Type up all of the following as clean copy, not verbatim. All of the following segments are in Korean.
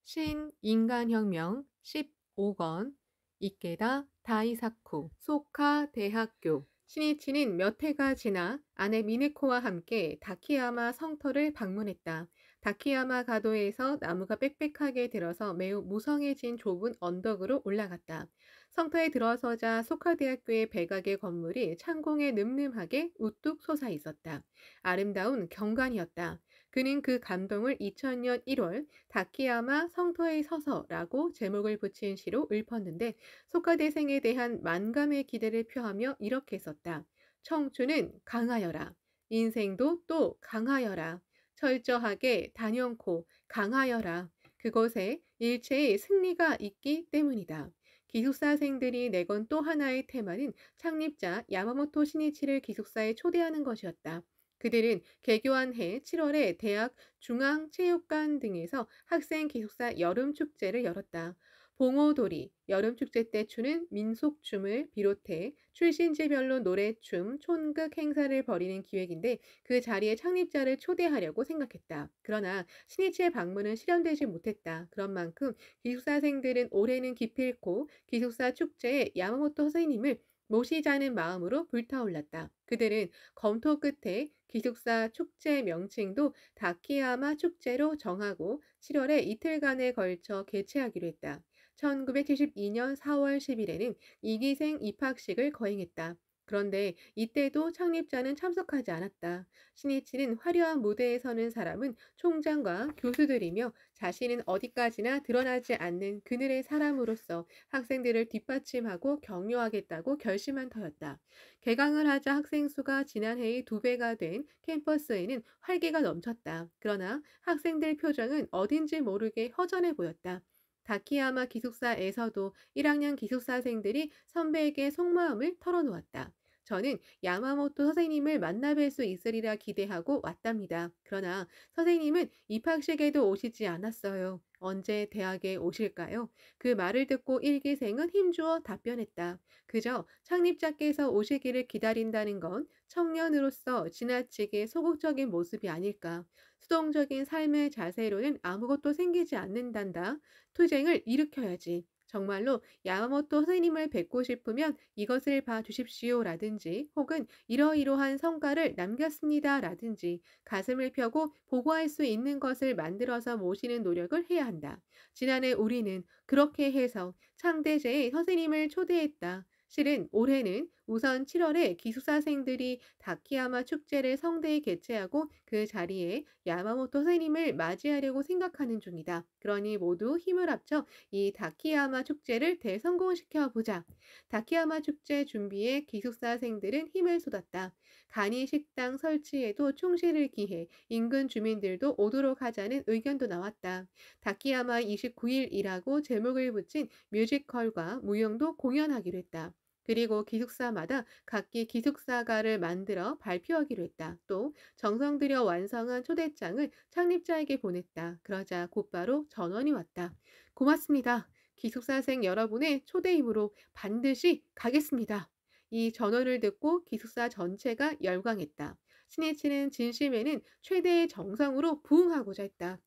신 인간혁명 15권 이케다 다이사쿠 소카 대학교 신이치는 몇 해가 지나 아내 미네코와 함께 다키야마 성터를 방문했다. 다키야마 가도에서 나무가 빽빽하게 들어서 매우 무성해진 좁은 언덕으로 올라갔다. 성터에 들어서자 소카 대학교의 백악의 건물이 창공에 늠름하게 우뚝 솟아 있었다. 아름다운 경관이었다. 그는 그 감동을 2000년 1월 다키야마 성터에 서서라고 제목을 붙인 시로 읊었는데 소카대생에 대한 만감의 기대를 표하며 이렇게 썼다. 청춘은 강하여라. 인생도 또 강하여라. 철저하게 단연코 강하여라. 그것에 일체의 승리가 있기 때문이다. 기숙사생들이 내건 또 하나의 테마는 창립자 야마모토 신이치를 기숙사에 초대하는 것이었다. 그들은 개교한 해 7월에 대학 중앙체육관 등에서 학생 기숙사 여름축제를 열었다. 봉오돌이, 여름축제 때 추는 민속춤을 비롯해 출신지별로 노래춤, 촌극 행사를 벌이는 기획인데 그 자리에 창립자를 초대하려고 생각했다. 그러나 신이치의 방문은 실현되지 못했다. 그런 만큼 기숙사생들은 올해는 기필코 기숙사 축제에 야마모토 선생님을 모시자는 마음으로 불타올랐다. 그들은 검토 끝에 기숙사 축제 명칭도 다키야마 축제로 정하고 7월에 이틀간에 걸쳐 개최하기로 했다. 1972년 4월 10일에는 2기생 입학식을 거행했다. 그런데 이때도 창립자는 참석하지 않았다. 신이치는 화려한 무대에 서는 사람은 총장과 교수들이며 자신은 어디까지나 드러나지 않는 그늘의 사람으로서 학생들을 뒷받침하고 격려하겠다고 결심한 터였다. 개강을 하자 학생 수가 지난해의 2배가 된 캠퍼스에는 활기가 넘쳤다. 그러나 학생들 표정은 어딘지 모르게 허전해 보였다. 다키야마 기숙사에서도 1학년 기숙사생들이 선배에게 속마음을 털어놓았다. 저는 야마모토 선생님을 만나뵐 수 있으리라 기대하고 왔답니다. 그러나 선생님은 입학식에도 오시지 않았어요. 언제 대학에 오실까요? 그 말을 듣고 일기생은 힘주어 답변했다. 그저 창립자께서 오시기를 기다린다는 건 청년으로서 지나치게 소극적인 모습이 아닐까. 수동적인 삶의 자세로는 아무것도 생기지 않는단다. 투쟁을 일으켜야지. 정말로 야마모토 선생님을 뵙고 싶으면 이것을 봐 주십시오라든지 혹은 이러이러한 성과를 남겼습니다라든지 가슴을 펴고 보고할 수 있는 것을 만들어서 모시는 노력을 해야 한다. 지난해 우리는 그렇게 해서 창대제의 선생님을 초대했다. 실은 올해는 우선 7월에 기숙사생들이 다키야마 축제를 성대히 개최하고 그 자리에 야마모토 선생님을 맞이하려고 생각하는 중이다. 그러니 모두 힘을 합쳐 이 다키야마 축제를 대성공시켜 보자. 다키야마 축제 준비에 기숙사생들은 힘을 쏟았다. 간이 식당 설치에도 충실을 기해 인근 주민들도 오도록 하자는 의견도 나왔다. 다키야마 29일이라고 제목을 붙인 뮤지컬과 무용도 공연하기로 했다. 그리고 기숙사마다 각기 기숙사가를 만들어 발표하기로 했다. 또 정성 들여 완성한 초대장을 창립자에게 보냈다. 그러자 곧바로 전원이 왔다. 고맙습니다. 기숙사생 여러분의 초대임으로 반드시 가겠습니다. 이 전원을 듣고 기숙사 전체가 열광했다. 신이치는 진심에는 최대의 정성으로 부응하고자 했다.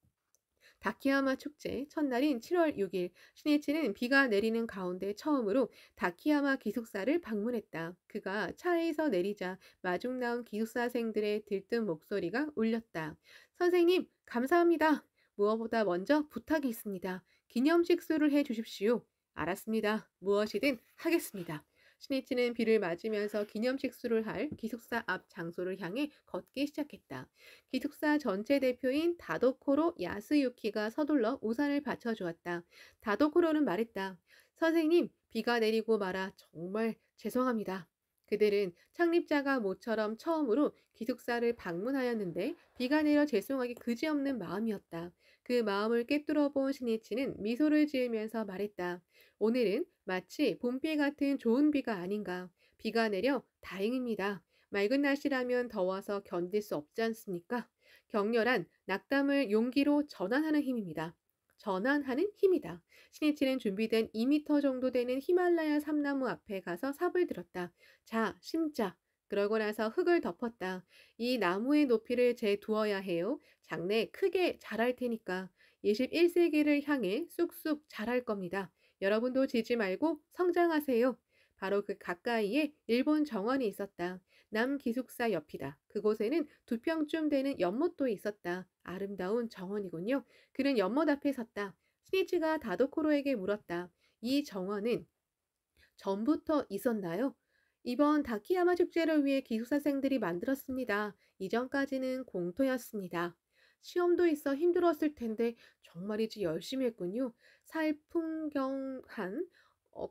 다키야마 축제 첫날인 7월 6일 신이치는 비가 내리는 가운데 처음으로 다키야마 기숙사를 방문했다. 그가 차에서 내리자 마중 나온 기숙사생들의 들뜬 목소리가 울렸다. 선생님, 감사합니다. 무엇보다 먼저 부탁이 있습니다. 기념식 수를 해 주십시오. 알았습니다. 무엇이든 하겠습니다. 신이치는 비를 맞으면서 기념식수를 할 기숙사 앞 장소를 향해 걷기 시작했다. 기숙사 전체 대표인 다도코로 야스유키가 서둘러 우산을 받쳐주었다. 다도코로는 말했다. 선생님, 비가 내리고 말아 정말 죄송합니다. 그들은 창립자가 모처럼 처음으로 기숙사를 방문하였는데 비가 내려 죄송하기 그지없는 마음이었다. 그 마음을 꿰뚫어 본 신이치는 미소를 지으면서 말했다. 오늘은 마치 봄비 같은 좋은 비가 아닌가. 비가 내려 다행입니다. 맑은 날씨라면 더워서 견딜 수 없지 않습니까? 격렬한 낙담을 용기로 전환하는 힘입니다. 전환하는 힘이다. 신이치는 준비된 2미터 정도 되는 히말라야 삼나무 앞에 가서 삽을 들었다. 자, 심자. 그러고 나서 흙을 덮었다. 이 나무의 높이를 재두어야 해요. 장래 크게 자랄 테니까. 21세기를 향해 쑥쑥 자랄 겁니다. 여러분도 지지 말고 성장하세요. 바로 그 가까이에 일본 정원이 있었다. 남기숙사 옆이다. 그곳에는 2평쯤 되는 연못도 있었다. 아름다운 정원이군요. 그는 연못 앞에 섰다. 스니치가 다도코로에게 물었다. 이 정원은 전부터 있었나요? 이번 다키야마 축제를 위해 기숙사생들이 만들었습니다. 이전까지는 공터였습니다. 시험도 있어 힘들었을 텐데 정말이지 열심히 했군요. 살풍경한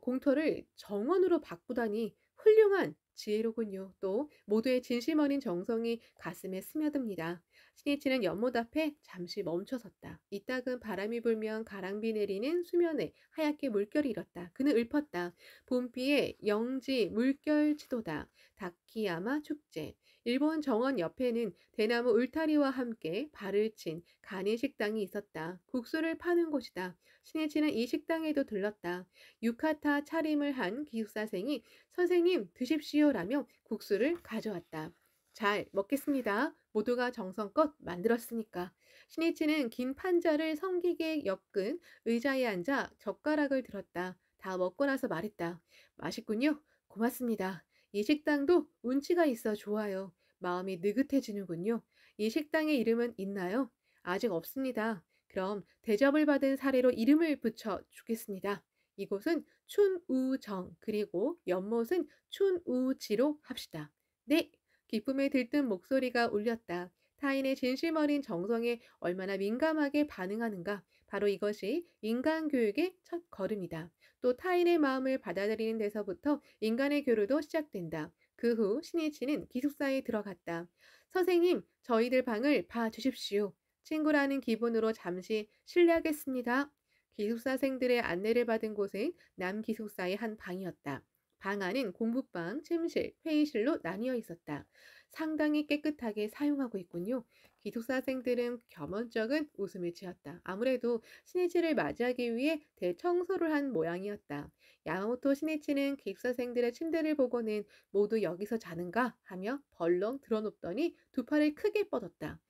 공터를 정원으로 바꾸다니 훌륭한 지혜로군요. 또 모두의 진심 어린 정성이 가슴에 스며듭니다. 스니치는 연못 앞에 잠시 멈춰섰다. 이따금 바람이 불면 가랑비 내리는 수면에 하얗게 물결이 일었다. 그는 읊었다. 봄비에 영지 물결 지도다. 다키야마 축제. 일본 정원 옆에는 대나무 울타리와 함께 발을 친 간이 식당이 있었다. 국수를 파는 곳이다. 신이치는 이 식당에도 들렀다. 유카타 차림을 한 기숙사생이 선생님 드십시오라며 국수를 가져왔다. 잘 먹겠습니다. 모두가 정성껏 만들었으니까. 신이치는 긴 판자를 성기게 엮은 의자에 앉아 젓가락을 들었다. 다 먹고 나서 말했다. 맛있군요. 고맙습니다. 이 식당도 운치가 있어 좋아요. 마음이 느긋해지는군요. 이 식당의 이름은 있나요? 아직 없습니다. 그럼 대접을 받은 사례로 이름을 붙여 주겠습니다. 이곳은 춘우정 그리고 연못은 춘우지로 합시다. 네. 기쁨에 들뜬 목소리가 울렸다. 타인의 진심 어린 정성에 얼마나 민감하게 반응하는가. 바로 이것이 인간 교육의 첫 걸음이다. 또 타인의 마음을 받아들이는 데서부터 인간의 교류도 시작된다. 그 후 신이치는 기숙사에 들어갔다. 선생님, 저희들 방을 봐주십시오. 친구라는 기분으로 잠시 실례하겠습니다. 기숙사생들의 안내를 받은 곳은 남기숙사의 한 방이었다. 방 안은 공부방, 침실, 회의실로 나뉘어 있었다. 상당히 깨끗하게 사용하고 있군요. 기숙사생들은 겸언쩍은 웃음을 지었다. 아무래도 신이치를 맞이하기 위해 대청소를 한 모양이었다. 야마모토 신이치는 기숙사생들의 침대를 보고는 모두 여기서 자는가 하며 벌렁 들어눕더니 두 팔을 크게 뻗었다.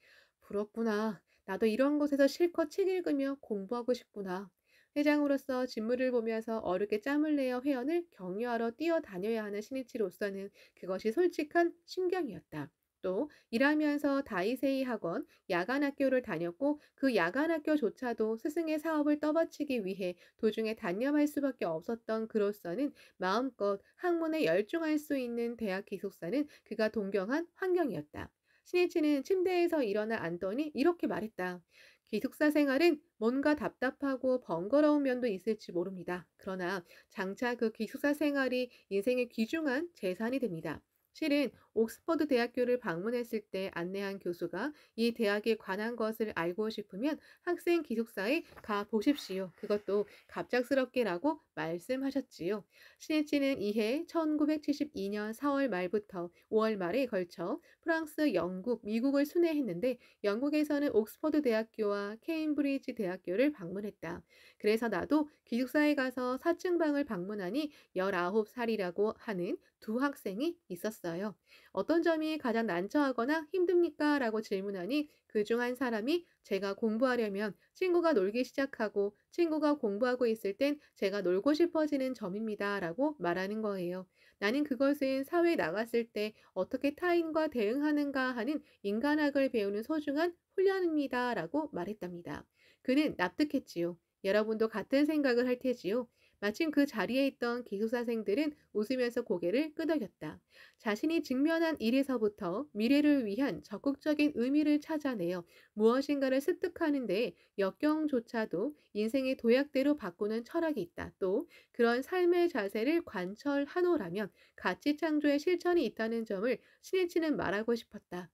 부럽구나. 나도 이런 곳에서 실컷 책 읽으며 공부하고 싶구나. 회장으로서 직무를 보면서 어렵게 짬을 내어 회원을 격려하러 뛰어다녀야 하는 신이치로서는 그것이 솔직한 신경이었다. 또 일하면서 다이세이 학원, 야간 학교를 다녔고 그 야간 학교조차도 스승의 사업을 떠받치기 위해 도중에 단념할 수밖에 없었던 그로서는 마음껏 학문에 열중할 수 있는 대학 기숙사는 그가 동경한 환경이었다. 신이치는 침대에서 일어나 앉더니 이렇게 말했다. 기숙사 생활은 뭔가 답답하고 번거로운 면도 있을지 모릅니다. 그러나 장차 그 기숙사 생활이 인생의 귀중한 재산이 됩니다. 실은 옥스퍼드 대학교를 방문했을 때 안내한 교수가 이 대학에 관한 것을 알고 싶으면 학생 기숙사에 가 보십시오. 그것도 갑작스럽게라고 말씀하셨지요. 신일치는 이해 1972년 4월 말부터 5월 말에 걸쳐 프랑스, 영국, 미국을 순회했는데 영국에서는 옥스퍼드 대학교와 케임브리지 대학교를 방문했다. 그래서 나도 기숙사에 가서 4층 방을 방문하니 19살이라고 하는 두 학생이 있었어요. 어떤 점이 가장 난처하거나 힘듭니까? 라고 질문하니 그 중 한 사람이 제가 공부하려면 친구가 놀기 시작하고 친구가 공부하고 있을 땐 제가 놀고 싶어지는 점입니다. 라고 말하는 거예요. 나는 그것은 사회에 나갔을 때 어떻게 타인과 대응하는가 하는 인간학을 배우는 소중한 훈련입니다. 라고 말했답니다. 그는 납득했지요. 여러분도 같은 생각을 할 테지요. 마침 그 자리에 있던 기숙사생들은 웃으면서 고개를 끄덕였다. 자신이 직면한 일에서부터 미래를 위한 적극적인 의미를 찾아내어 무엇인가를 습득하는 데 역경조차도 인생의 도약대로 바꾸는 철학이 있다. 또 그런 삶의 자세를 관철하노라면 가치 창조의 실천이 있다는 점을 신일치는 말하고 싶었다.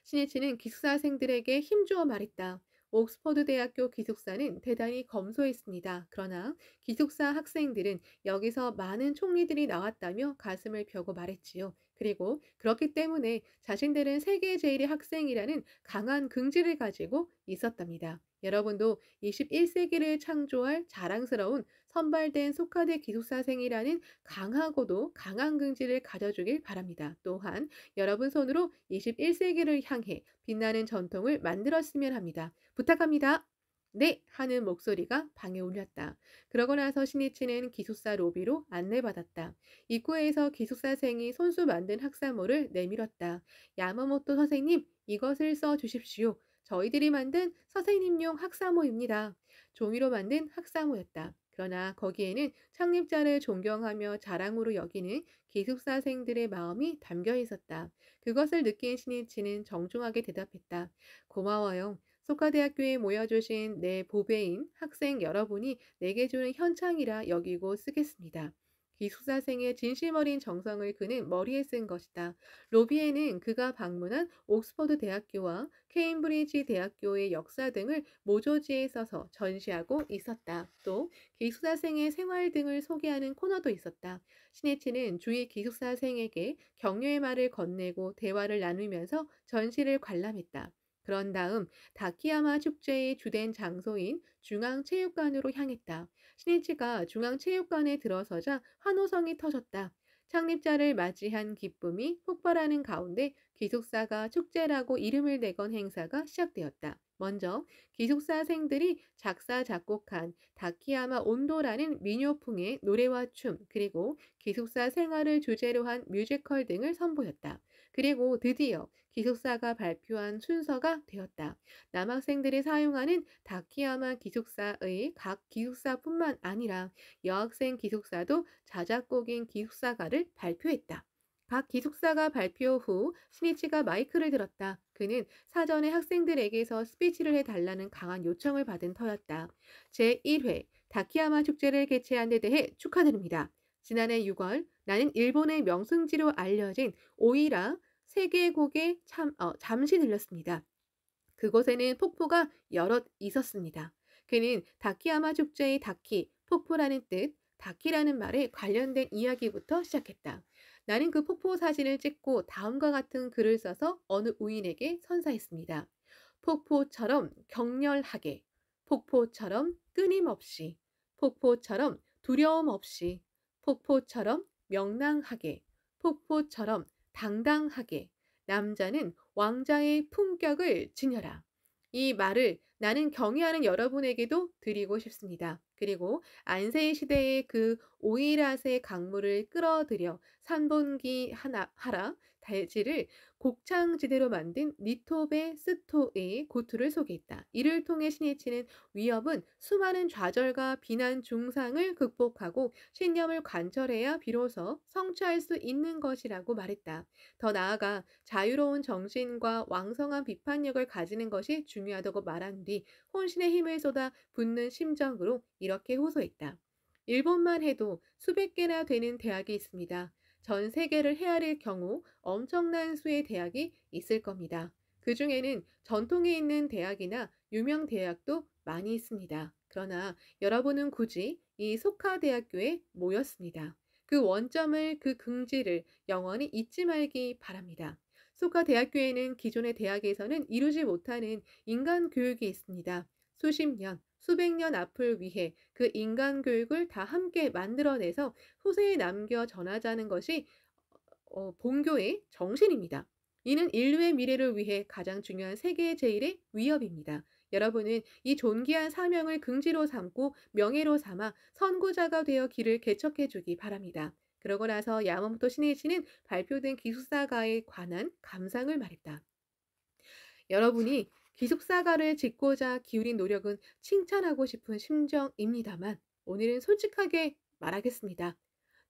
신이치는 기숙사생들에게 힘주어 말했다. 옥스퍼드 대학교 기숙사는 대단히 검소했습니다. 그러나 기숙사 학생들은 여기서 많은 총리들이 나왔다며 가슴을 펴고 말했지요. 그리고 그렇기 때문에 자신들은 세계 제일의 학생이라는 강한 긍지를 가지고 있었답니다. 여러분도 21세기를 창조할 자랑스러운 선발된 소카대 기숙사생이라는 강하고도 강한 긍지를 가져주길 바랍니다. 또한 여러분 손으로 21세기를 향해 빛나는 전통을 만들었으면 합니다. 부탁합니다. 네! 하는 목소리가 방에 울렸다. 그러고 나서 신이치는 기숙사 로비로 안내받았다. 입구에서 기숙사생이 손수 만든 학사모를 내밀었다. 야마모토 선생님, 이것을 써 주십시오. 저희들이 만든 선생님용 학사모입니다. 종이로 만든 학사모였다. 그러나 거기에는 창립자를 존경하며 자랑으로 여기는 기숙사생들의 마음이 담겨 있었다. 그것을 느낀 신이치는 정중하게 대답했다. 고마워요. 소카대학교에 모여주신 내 보배인 학생 여러분이 내게 주는 현창이라 여기고 쓰겠습니다. 기숙사생의 진심 어린 정성을 그는 머리에 쓴 것이다. 로비에는 그가 방문한 옥스퍼드 대학교와 케임브리지 대학교의 역사 등을 모조지에 써서 전시하고 있었다. 또 기숙사생의 생활 등을 소개하는 코너도 있었다. 신이치는 주위 기숙사생에게 격려의 말을 건네고 대화를 나누면서 전시를 관람했다. 그런 다음 다키야마 축제의 주된 장소인 중앙체육관으로 향했다. 신이치가 중앙체육관에 들어서자 환호성이 터졌다. 창립자를 맞이한 기쁨이 폭발하는 가운데 기숙사가 축제라고 이름을 내건 행사가 시작되었다. 먼저 기숙사생들이 작사 작곡한 다키야마 온도라는 민요풍의 노래와 춤, 그리고 기숙사 생활을 주제로 한 뮤지컬 등을 선보였다. 그리고 드디어 기숙사가 발표한 순서가 되었다. 남학생들이 사용하는 다키야마 기숙사의 각 기숙사뿐만 아니라 여학생 기숙사도 자작곡인 기숙사가를 발표했다. 각 기숙사가 발표 후 신이치가 마이크를 들었다. 그는 사전에 학생들에게서 스피치를 해달라는 강한 요청을 받은 터였다. 제1회 다키야마 축제를 개최한 데 대해 축하드립니다. 지난해 6월 나는 일본의 명승지로 알려진 오이라 세계곡에 잠시 들렸습니다. 그곳에는 폭포가 여럿 있었습니다. 그는 다키야마 축제의 다키, 폭포라는 뜻, 다키라는 말에 관련된 이야기부터 시작했다. 나는 그 폭포 사진을 찍고 다음과 같은 글을 써서 어느 우인에게 선사했습니다. 폭포처럼 격렬하게, 폭포처럼 끊임없이, 폭포처럼 두려움 없이, 폭포처럼 명랑하게, 폭포처럼 당당하게, 남자는 왕자의 품격을 지녀라. 이 말을 나는 경의하는 여러분에게도 드리고 싶습니다. 그리고 안세희 시대의 그 오이라세 강물을 끌어들여 산본기 하라 달지를 곡창지대로 만든 니토베 스토의 고투를 소개했다. 이를 통해 신이치는 위협은 수많은 좌절과 비난 중상을 극복하고 신념을 관철해야 비로소 성취할 수 있는 것이라고 말했다. 더 나아가 자유로운 정신과 왕성한 비판력을 가지는 것이 중요하다고 말한 뒤 혼신의 힘을 쏟아 붓는 심정으로 이렇게 호소했다. 일본만 해도 수백 개나 되는 대학이 있습니다. 전 세계를 헤아릴 경우 엄청난 수의 대학이 있을 겁니다. 그 중에는 전통이 있는 대학이나 유명 대학도 많이 있습니다. 그러나 여러분은 굳이 이 소카 대학교에 모였습니다. 그 원점을, 그 긍지를 영원히 잊지 말기 바랍니다. 소카 대학교에는 기존의 대학에서는 이루지 못하는 인간 교육이 있습니다. 수십 년, 수백 년 앞을 위해 그 인간 교육을 다 함께 만들어내서 후세에 남겨 전하자는 것이 본교의 정신입니다. 이는 인류의 미래를 위해 가장 중요한 세계 제일의 위협입니다. 여러분은 이 존귀한 사명을 긍지로 삼고 명예로 삼아 선구자가 되어 길을 개척해 주기 바랍니다. 그러고 나서 야마모토 신이치는 발표된 기숙사가에 관한 감상을 말했다. 여러분이 기숙사가를 짓고자 기울인 노력은 칭찬하고 싶은 심정입니다만 오늘은 솔직하게 말하겠습니다.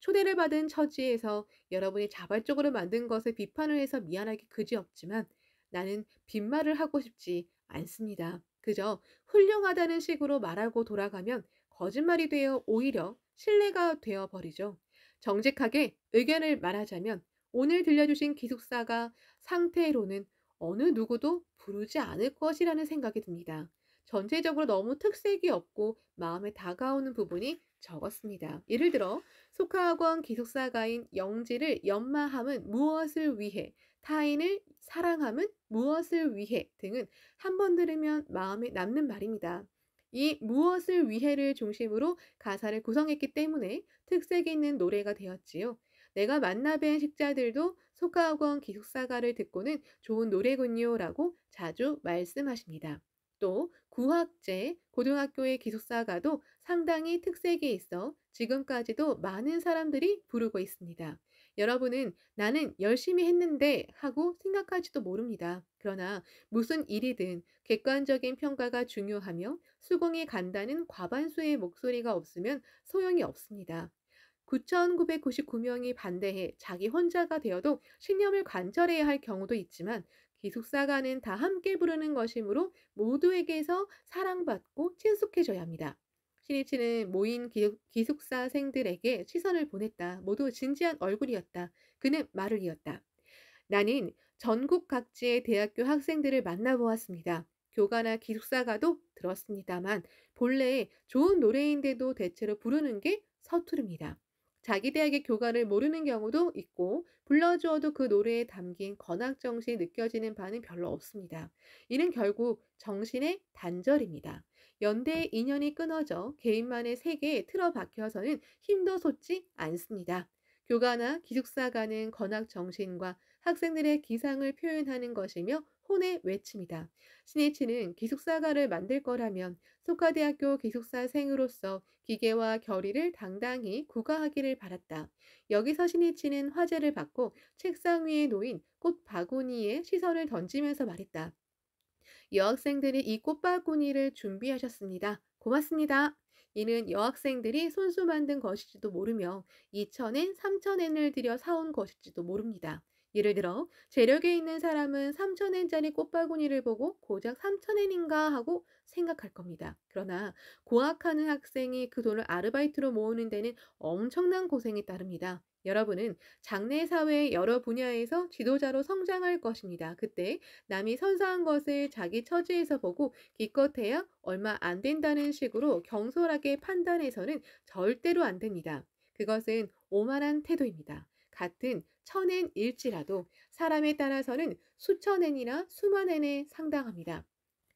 초대를 받은 처지에서 여러분이 자발적으로 만든 것을 비판을 해서 미안하기 그지없지만 나는 빈말을 하고 싶지 않습니다. 그저 훌륭하다는 식으로 말하고 돌아가면 거짓말이 되어 오히려 신뢰가 되어 버리죠. 정직하게 의견을 말하자면 오늘 들려주신 기숙사가 상태로는 어느 누구도 부르지 않을 것이라는 생각이 듭니다. 전체적으로 너무 특색이 없고 마음에 다가오는 부분이 적었습니다. 예를 들어 소카학원 기숙사가인 영지를 연마함은 무엇을 위해, 타인을 사랑함은 무엇을 위해 등은 한 번 들으면 마음에 남는 말입니다. 이 무엇을 위해를 중심으로 가사를 구성했기 때문에 특색 있는 노래가 되었지요. 내가 만나뵌 식자들도 소카학원 기숙사가를 듣고는 좋은 노래군요 라고 자주 말씀하십니다. 또 구학제, 고등학교의 기숙사가도 상당히 특색이 있어 지금까지도 많은 사람들이 부르고 있습니다. 여러분은 나는 열심히 했는데 하고 생각할지도 모릅니다. 그러나 무슨 일이든 객관적인 평가가 중요하며 수긍이 간다는 과반수의 목소리가 없으면 소용이 없습니다. 9,999명이 반대해 자기 혼자가 되어도 신념을 관철해야 할 경우도 있지만 기숙사가는 다 함께 부르는 것이므로 모두에게서 사랑받고 친숙해져야 합니다. 신이치는 모인 기숙사생들에게 시선을 보냈다. 모두 진지한 얼굴이었다. 그는 말을 이었다. 나는 전국 각지의 대학교 학생들을 만나보았습니다. 교가나 기숙사가도 들었습니다만 본래 좋은 노래인데도 대체로 부르는 게 서투릅니다. 자기 대학의 교가를 모르는 경우도 있고 불러주어도 그 노래에 담긴 건학 정신이 느껴지는 바는 별로 없습니다. 이는 결국 정신의 단절입니다. 연대의 인연이 끊어져 개인만의 세계에 틀어박혀서는 힘도 솟지 않습니다. 교가나 기숙사가는 건학 정신과 학생들의 기상을 표현하는 것이며 혼의 외침이다. 스니치는 기숙사가를 만들 거라면 소카대학교 기숙사생으로서 기계와 결의를 당당히 구가하기를 바랐다. 여기서 스니치는 화제를 받고 책상 위에 놓인 꽃 바구니에 시선을 던지면서 말했다. 여학생들이 이 꽃바구니를 준비하셨습니다. 고맙습니다. 이는 여학생들이 손수 만든 것일지도 모르며 2,000엔, 3,000엔을 들여 사온 것일지도 모릅니다. 예를 들어 재력에 있는 사람은 3,000엔짜리 꽃바구니를 보고 고작 3,000엔인가 하고 생각할 겁니다. 그러나 고학하는 학생이 그 돈을 아르바이트로 모으는 데는 엄청난 고생이 따릅니다. 여러분은 장래 사회의 여러 분야에서 지도자로 성장할 것입니다. 그때 남이 선사한 것을 자기 처지에서 보고 기껏해야 얼마 안 된다는 식으로 경솔하게 판단해서는 절대로 안 됩니다. 그것은 오만한 태도입니다. 같은 1,000엔일지라도 사람에 따라서는 수천엔이나 수만엔에 상당합니다.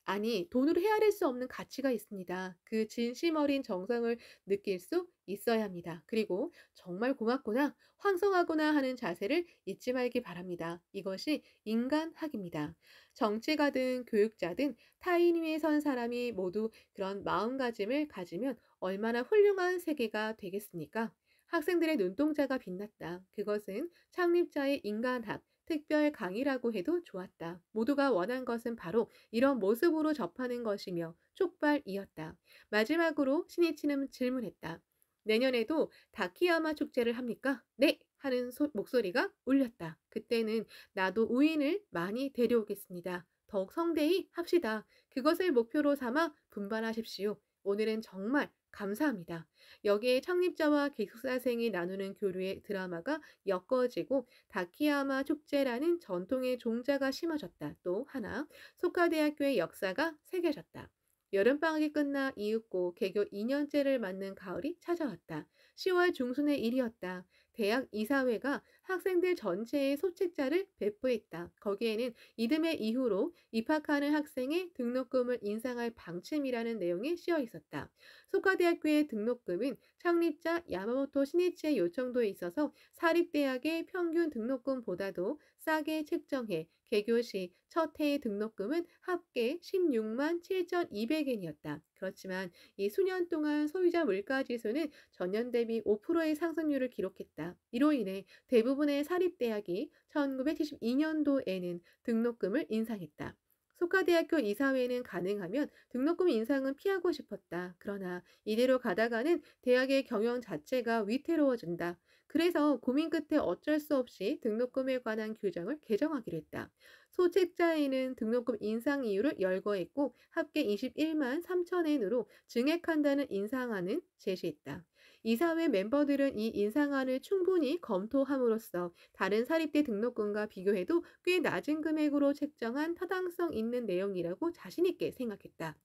아니, 돈으로 헤아릴 수 없는 가치가 있습니다. 그 진심 어린 정성을 느낄 수 있어야 합니다. 그리고 정말 고맙구나, 황송하구나 하는 자세를 잊지 말기 바랍니다. 이것이 인간학입니다. 정치가든 교육자든 타인 위에 선 사람이 모두 그런 마음가짐을 가지면 얼마나 훌륭한 세계가 되겠습니까? 학생들의 눈동자가 빛났다. 그것은 창립자의 인간학, 특별 강의라고 해도 좋았다. 모두가 원한 것은 바로 이런 모습으로 접하는 것이며 촉발이었다. 마지막으로 신이치는 질문했다. 내년에도 다키야마 축제를 합니까? 네! 하는 목소리가 울렸다. 그때는 나도 우인을 많이 데려오겠습니다. 더욱 성대히 합시다. 그것을 목표로 삼아 분발하십시오. 오늘은 정말 감사합니다. 여기에 창립자와 기숙사생이 나누는 교류의 드라마가 엮어지고 다키야마 축제라는 전통의 종자가 심어졌다. 또 하나, 소카대학교의 역사가 새겨졌다. 여름방학이 끝나 이윽고 개교 2년째를 맞는 가을이 찾아왔다. 10월 중순의 일이었다. 대학 이사회가 학생들 전체의 소책자를 배포했다. 거기에는 이듬해 이후로 입학하는 학생의 등록금을 인상할 방침이라는 내용이 씌어 있었다. 소카대학교의 등록금은 창립자 야마모토 신이치의 요청도 있어서 사립대학의 평균 등록금보다도 싸게 책정해 개교 시 첫 해의 등록금은 합계 16만 7,200엔이었다. 그렇지만 이 수년 동안 소유자 물가지수는 전년 대비 5%의 상승률을 기록했다. 이로 인해 대부분의 사립대학이 1972년도에는 등록금을 인상했다. 소카대학교 이사회는 가능하면 등록금 인상은 피하고 싶었다. 그러나 이대로 가다가는 대학의 경영 자체가 위태로워진다. 그래서 고민 끝에 어쩔 수 없이 등록금에 관한 규정을 개정하기로 했다. 소책자에는 등록금 인상 이유를 열거했고 합계 21만 3천엔으로 증액한다는 인상안을 제시했다. 이사회 멤버들은 이 인상안을 충분히 검토함으로써 다른 사립대 등록금과 비교해도 꽤 낮은 금액으로 책정한 타당성 있는 내용이라고 자신 있게 생각했다.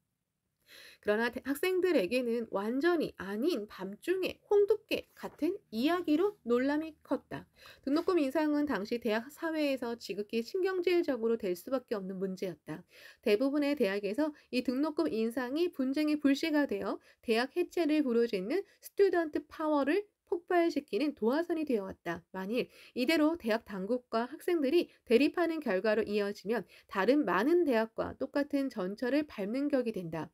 그러나 학생들에게는 완전히 아닌 밤중에 홍두깨 같은 이야기로 논란이 컸다. 등록금 인상은 당시 대학 사회에서 지극히 신경질적으로 될 수밖에 없는 문제였다. 대부분의 대학에서 이 등록금 인상이 분쟁의 불씨가 되어 대학 해체를 부르짖는 스튜던트 파워를 폭발시키는 도화선이 되어왔다. 만일 이대로 대학 당국과 학생들이 대립하는 결과로 이어지면 다른 많은 대학과 똑같은 전철을 밟는 격이 된다.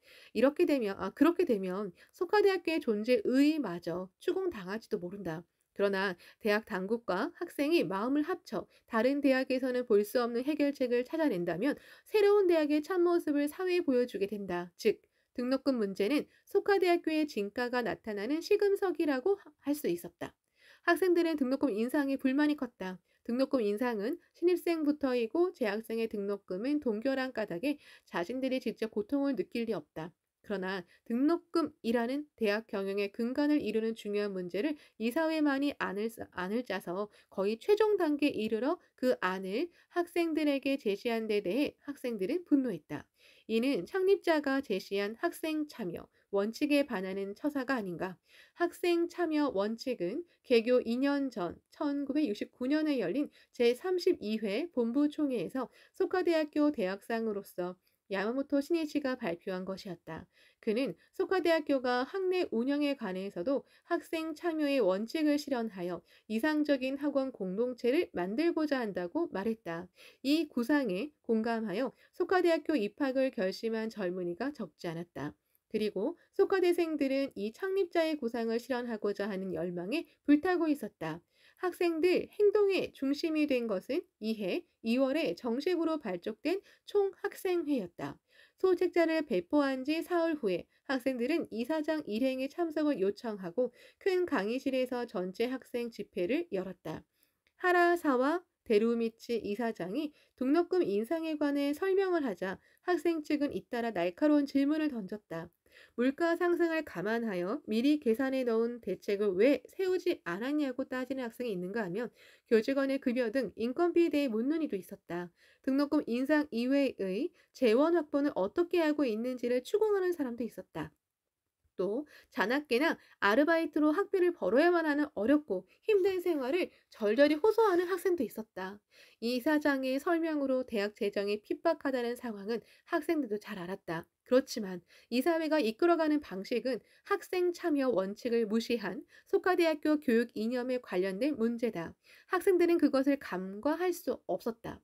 그렇게 되면 속하대학교의 존재 의의마저 추궁당할지도 모른다. 그러나 대학 당국과 학생이 마음을 합쳐 다른 대학에서는 볼 수 없는 해결책을 찾아낸다면 새로운 대학의 참모습을 사회에 보여주게 된다. 즉, 등록금 문제는 속하대학교의 진가가 나타나는 시금석이라고 할 수 있었다. 학생들은 등록금 인상에 불만이 컸다. 등록금 인상은 신입생부터이고 재학생의 등록금은 동결한 까닭에 자신들이 직접 고통을 느낄 리 없다. 그러나 등록금이라는 대학 경영의 근간을 이루는 중요한 문제를 이사회만이 안을 짜서 거의 최종 단계에 이르러 그 안을 학생들에게 제시한 데 대해 학생들은 분노했다. 이는 창립자가 제시한 학생 참여 원칙에 반하는 처사가 아닌가. 학생 참여 원칙은 개교 2년 전 1969년에 열린 제32회 본부총회에서 소카대학교 대학상으로서 야마모토 신이치가 발표한 것이었다. 그는 소카대학교가 학내 운영에 관해서도 학생 참여의 원칙을 실현하여 이상적인 학원 공동체를 만들고자 한다고 말했다. 이 구상에 공감하여 소카대학교 입학을 결심한 젊은이가 적지 않았다. 그리고 소카대생들은 이 창립자의 구상을 실현하고자 하는 열망에 불타고 있었다. 학생들 행동의 중심이 된 것은 이해 2월에 정식으로 발족된 총학생회였다. 소책자를 배포한 지 사흘 후에 학생들은 이사장 일행의 참석을 요청하고 큰 강의실에서 전체 학생 집회를 열었다. 하라사와 데루미치 이사장이 등록금 인상에 관해 설명을 하자 학생 측은 잇따라 날카로운 질문을 던졌다. 물가 상승을 감안하여 미리 계산해 놓은 대책을 왜 세우지 않았냐고 따지는 학생이 있는가 하면 교직원의 급여 등 인건비에 대해 묻는 이도 있었다. 등록금 인상 이외의 재원 확보는 어떻게 하고 있는지를 추궁하는 사람도 있었다. 또 잔학계나 아르바이트로 학비를 벌어야만 하는 어렵고 힘든 생활을 절절히 호소하는 학생도 있었다. 이 사장의 설명으로 대학 재정이 핍박하다는 상황은 학생들도 잘 알았다. 그렇지만 이 사회가 이끌어가는 방식은 학생 참여 원칙을 무시한 속하대학교 교육 이념에 관련된 문제다. 학생들은 그것을 간과할 수 없었다.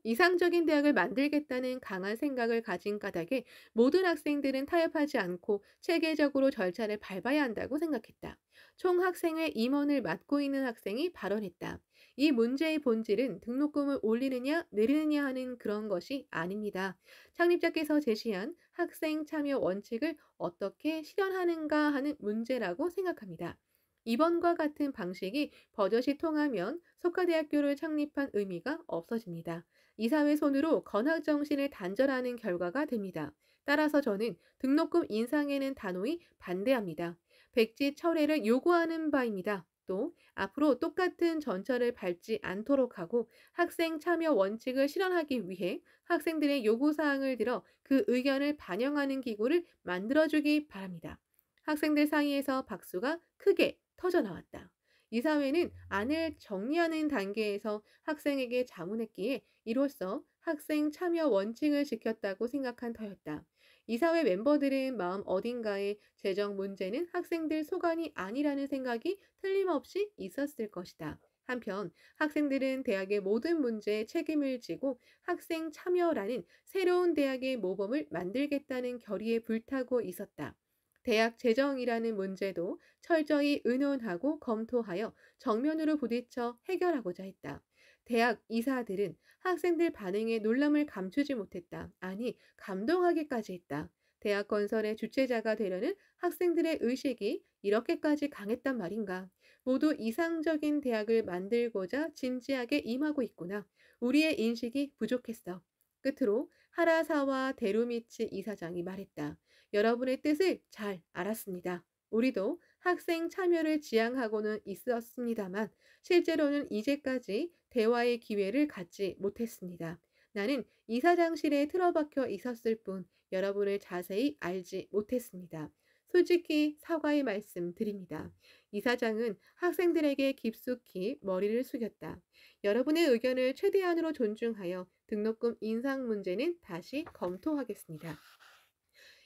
이상적인 대학을 만들겠다는 강한 생각을 가진 까닭에 모든 학생들은 타협하지 않고 체계적으로 절차를 밟아야 한다고 생각했다. 총학생회 임원을 맡고 있는 학생이 발언했다. 이 문제의 본질은 등록금을 올리느냐 내리느냐 하는 그런 것이 아닙니다. 창립자께서 제시한 학생 참여 원칙을 어떻게 실현하는가 하는 문제라고 생각합니다. 이번과 같은 방식이 버젓이 통하면 속하대학교를 창립한 의미가 없어집니다. 이사회 손으로 건학 정신을 단절하는 결과가 됩니다. 따라서 저는 등록금 인상에는 단호히 반대합니다. 백지 철회를 요구하는 바입니다. 또 앞으로 똑같은 전철을 밟지 않도록 하고 학생 참여 원칙을 실현하기 위해 학생들의 요구사항을 들어 그 의견을 반영하는 기구를 만들어주기 바랍니다. 학생들 사이에서 박수가 크게 터져 나왔다. 이사회는 안을 정리하는 단계에서 학생에게 자문했기에 이로써 학생 참여 원칙을 지켰다고 생각한 터였다. 이사회 멤버들은 마음 어딘가에 재정 문제는 학생들 소관이 아니라는 생각이 틀림없이 있었을 것이다. 한편 학생들은 대학의 모든 문제에 책임을 지고 학생 참여라는 새로운 대학의 모범을 만들겠다는 결의에 불타고 있었다. 대학 재정이라는 문제도 철저히 의논하고 검토하여 정면으로 부딪혀 해결하고자 했다. 대학 이사들은 학생들 반응에 놀람을 감추지 못했다. 아니, 감동하기까지 했다. 대학 건설의 주체자가 되려는 학생들의 의식이 이렇게까지 강했단 말인가. 모두 이상적인 대학을 만들고자 진지하게 임하고 있구나. 우리의 인식이 부족했어. 끝으로 하라사와 데루미치 이사장이 말했다. 여러분의 뜻을 잘 알았습니다. 우리도 학생 참여를 지향하고는 있었습니다만 실제로는 이제까지 대화의 기회를 갖지 못했습니다. 나는 이사장실에 틀어박혀 있었을 뿐 여러분을 자세히 알지 못했습니다. 솔직히 사과의 말씀 드립니다. 이사장은 학생들에게 깊숙이 머리를 숙였다. 여러분의 의견을 최대한으로 존중하여 등록금 인상 문제는 다시 검토하겠습니다.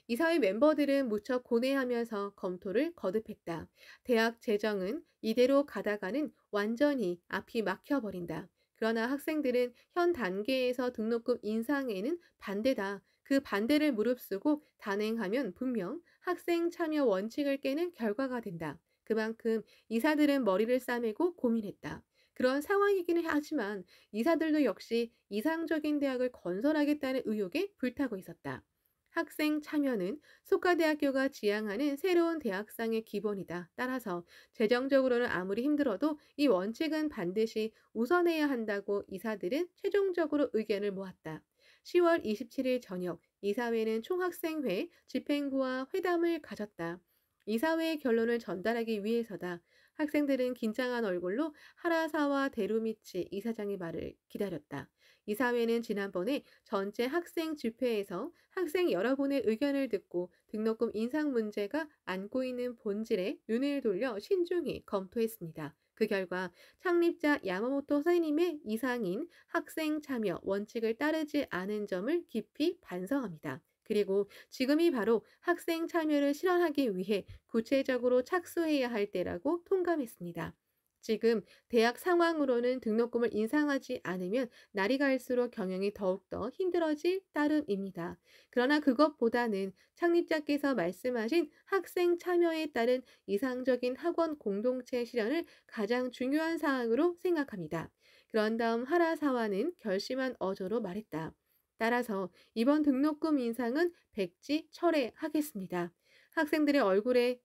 이사회 멤버들은 무척 고뇌하면서 검토를 거듭했다. 대학 재정은 이대로 가다가는 완전히 앞이 막혀버린다. 그러나 학생들은 현 단계에서 등록금 인상에는 반대다. 그 반대를 무릅쓰고 단행하면 분명 학생 참여 원칙을 깨는 결과가 된다. 그만큼 이사들은 머리를 싸매고 고민했다. 그런 상황이기는 하지만 이사들도 역시 이상적인 대학을 건설하겠다는 의욕에 불타고 있었다. 학생 참여는 속가대학교가 지향하는 새로운 대학상의 기본이다. 따라서 재정적으로는 아무리 힘들어도 이 원칙은 반드시 우선해야 한다고 이사들은 최종적으로 의견을 모았다. 10월 27일 저녁 이사회는 총학생회 집행부와 회담을 가졌다. 이사회의 결론을 전달하기 위해서다. 학생들은 긴장한 얼굴로 하라사와 데루미치 이사장의 말을 기다렸다. 이사회는 지난번에 전체 학생 집회에서 학생 여러분의 의견을 듣고 등록금 인상 문제가 안고 있는 본질에 눈을 돌려 신중히 검토했습니다. 그 결과 창립자 야마모토 선생님의 이상인 학생 참여 원칙을 따르지 않은 점을 깊이 반성합니다. 그리고 지금이 바로 학생 참여를 실현하기 위해 구체적으로 착수해야 할 때라고 통감했습니다. 지금 대학 상황으로는 등록금을 인상하지 않으면 날이 갈수록 경영이 더욱더 힘들어질 따름입니다. 그러나 그것보다는 창립자께서 말씀하신 학생 참여에 따른 이상적인 학원 공동체 실현을 가장 중요한 사항으로 생각합니다. 그런 다음 하라사와는 결심한 어조로 말했다. 따라서 이번 등록금 인상은 백지 철회하겠습니다. 학생들의 얼굴에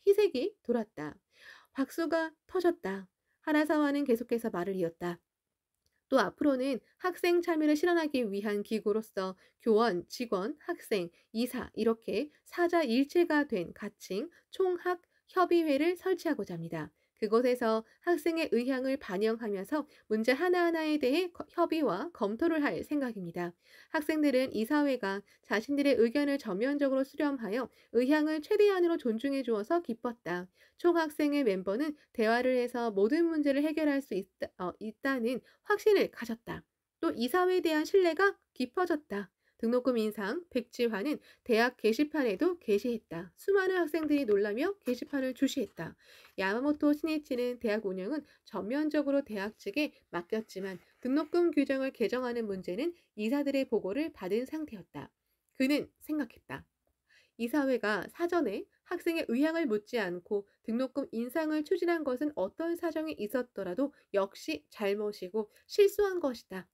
희색이 돌았다. 박수가 터졌다. 하나사와는 계속해서 말을 이었다. 또 앞으로는 학생 참여를 실현하기 위한 기구로서 교원, 직원, 학생, 이사 이렇게 사자일체가 된 가칭 총학협의회를 설치하고자 합니다. 그곳에서 학생의 의향을 반영하면서 문제 하나하나에 대해 협의와 검토를 할 생각입니다. 학생들은 이사회가 자신들의 의견을 전면적으로 수렴하여 의향을 최대한으로 존중해 주어서 기뻤다. 총학생회 멤버는 대화를 해서 모든 문제를 해결할 수 있다는 확신을 가졌다. 또 이사회에 대한 신뢰가 깊어졌다. 등록금 인상 백지화는 대학 게시판에도 게시했다. 수많은 학생들이 놀라며 게시판을 주시했다. 야마모토 신이치는 대학 운영은 전면적으로 대학 측에 맡겼지만 등록금 규정을 개정하는 문제는 이사들의 보고를 받은 상태였다. 그는 생각했다. 이사회가 사전에 학생의 의향을 묻지 않고 등록금 인상을 추진한 것은 어떤 사정이 있었더라도 역시 잘못이고 실수한 것이다.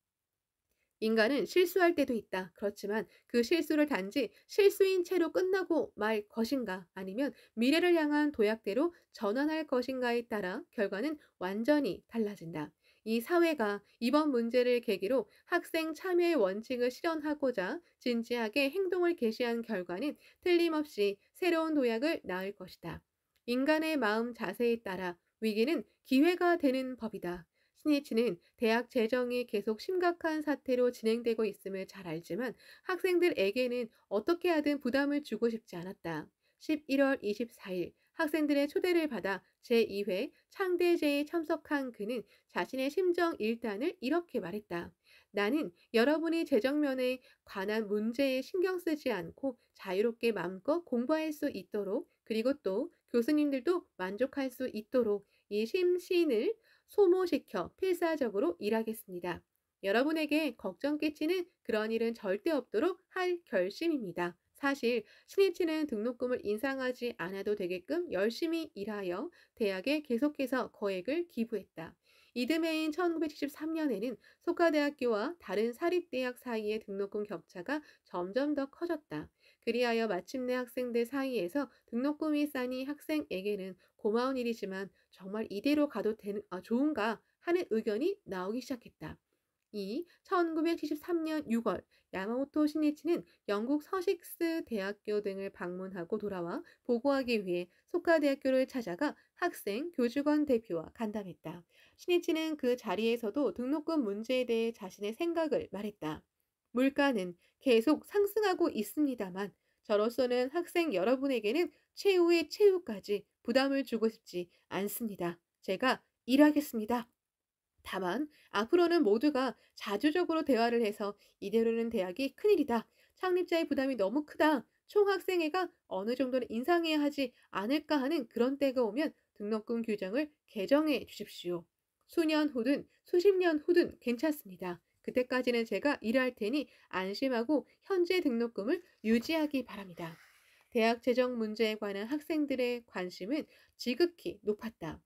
인간은 실수할 때도 있다. 그렇지만 그 실수를 단지 실수인 채로 끝나고 말 것인가 아니면 미래를 향한 도약대로 전환할 것인가에 따라 결과는 완전히 달라진다. 이 사회가 이번 문제를 계기로 학생 참여의 원칙을 실현하고자 진지하게 행동을 개시한 결과는 틀림없이 새로운 도약을 낳을 것이다. 인간의 마음 자세에 따라 위기는 기회가 되는 법이다. 스니치는 대학 재정이 계속 심각한 사태로 진행되고 있음을 잘 알지만 학생들에게는 어떻게 하든 부담을 주고 싶지 않았다. 11월 24일 학생들의 초대를 받아 제2회 창대제에 참석한 그는 자신의 심정 일단을 이렇게 말했다. 나는 여러분이 재정면에 관한 문제에 신경 쓰지 않고 자유롭게 마음껏 공부할 수 있도록 그리고 또 교수님들도 만족할 수 있도록 이 심신을 소모시켜 필사적으로 일하겠습니다. 여러분에게 걱정 끼치는 그런 일은 절대 없도록 할 결심입니다. 사실 신이치는 등록금을 인상하지 않아도 되게끔 열심히 일하여 대학에 계속해서 거액을 기부했다. 이듬해인 1973년에는 소카대학교와 다른 사립대학 사이의 등록금 격차가 점점 더 커졌다. 그리하여 마침내 학생들 사이에서 등록금이 싸니 학생에게는 고마운 일이지만 정말 이대로 가도 좋은가 하는 의견이 나오기 시작했다. 이 1973년 6월 야마모토 신이치는 영국 서식스 대학교 등을 방문하고 돌아와 보고하기 위해 소카대학교를 찾아가 학생 교직원 대표와 간담했다. 신이치는 그 자리에서도 등록금 문제에 대해 자신의 생각을 말했다. 물가는 계속 상승하고 있습니다만 저로서는 학생 여러분에게는 최후의 최후까지 부담을 주고 싶지 않습니다. 제가 일하겠습니다. 다만 앞으로는 모두가 자주적으로 대화를 해서 이대로는 대학이 큰일이다. 창립자의 부담이 너무 크다. 총학생회가 어느 정도는 인상해야 하지 않을까 하는 그런 때가 오면 등록금 규정을 개정해 주십시오. 수년 후든 수십 년 후든 괜찮습니다. 그때까지는 제가 일할 테니 안심하고 현재 등록금을 유지하기 바랍니다. 대학 재정 문제에 관한 학생들의 관심은 지극히 높았다.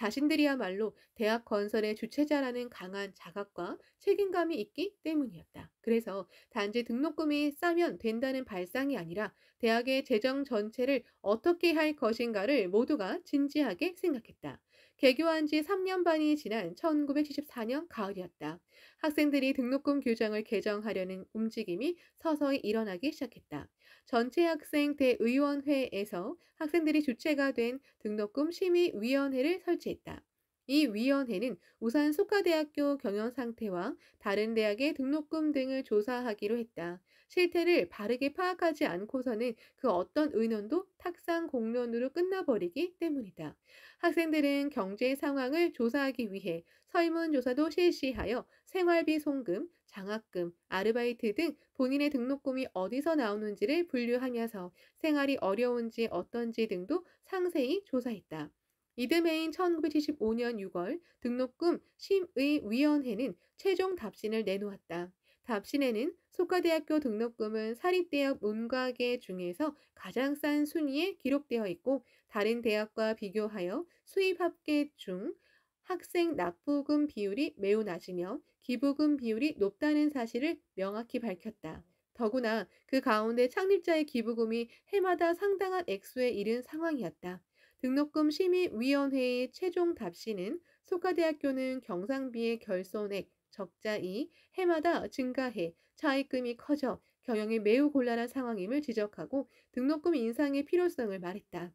자신들이야말로 대학 건설의 주체자라는 강한 자각과 책임감이 있기 때문이었다. 그래서 단지 등록금이 싸면 된다는 발상이 아니라 대학의 재정 전체를 어떻게 할 것인가를 모두가 진지하게 생각했다. 개교한 지 3년 반이 지난 1974년 가을이었다. 학생들이 등록금 규정을 개정하려는 움직임이 서서히 일어나기 시작했다. 전체 학생 대의원회에서 학생들이 주체가 된 등록금 심의위원회를 설치했다. 이 위원회는 우선 속하대학교 경영 상태와 다른 대학의 등록금 등을 조사하기로 했다. 실태를 바르게 파악하지 않고서는 그 어떤 의논도 탁상 공론으로 끝나버리기 때문이다. 학생들은 경제 상황을 조사하기 위해 설문조사도 실시하여 생활비 송금, 장학금, 아르바이트 등 본인의 등록금이 어디서 나오는지를 분류하면서 생활이 어려운지 어떤지 등도 상세히 조사했다. 이듬해인 1975년 6월 등록금 심의위원회는 최종 답신을 내놓았다. 답신에는 속하대학교 등록금은 사립대학 문과계 중에서 가장 싼 순위에 기록되어 있고 다른 대학과 비교하여 수입학계 중 학생 납부금 비율이 매우 낮으며 기부금 비율이 높다는 사실을 명확히 밝혔다. 더구나 그 가운데 창립자의 기부금이 해마다 상당한 액수에 이른 상황이었다. 등록금 심의위원회의 최종 답신은 속하대학교는 경상비의 결손액 적자 2 해마다 증가해 차입금이 커져 경영이 매우 곤란한 상황임을 지적하고 등록금 인상의 필요성을 말했다.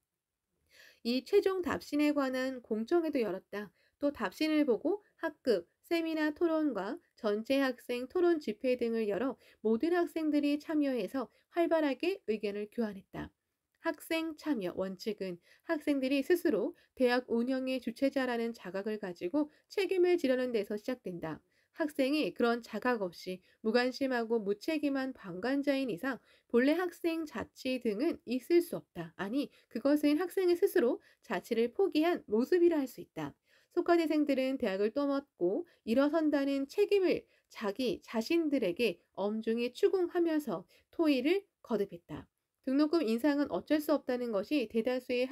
이 최종 답신에 관한 공청회도 열었다. 또 답신을 보고 학급, 세미나 토론과 전체 학생 토론 집회 등을 열어 모든 학생들이 참여해서 활발하게 의견을 교환했다. 학생 참여 원칙은 학생들이 스스로 대학 운영의 주체자라는 자각을 가지고 책임을 지려는 데서 시작된다. 학생이 그런 자각 없이 무관심하고 무책임한 방관자인 이상 본래 학생 자치 등은 있을 수 없다. 아니, 그것은 학생이 스스로 자치를 포기한 모습이라 할 수 있다. 속하대생들은 대학을 떠맡고 일어선다는 책임을 자기 자신들에게 엄중히 추궁하면서 토의를 거듭했다. 등록금 인상은 어쩔 수 없다는 것이 대다수의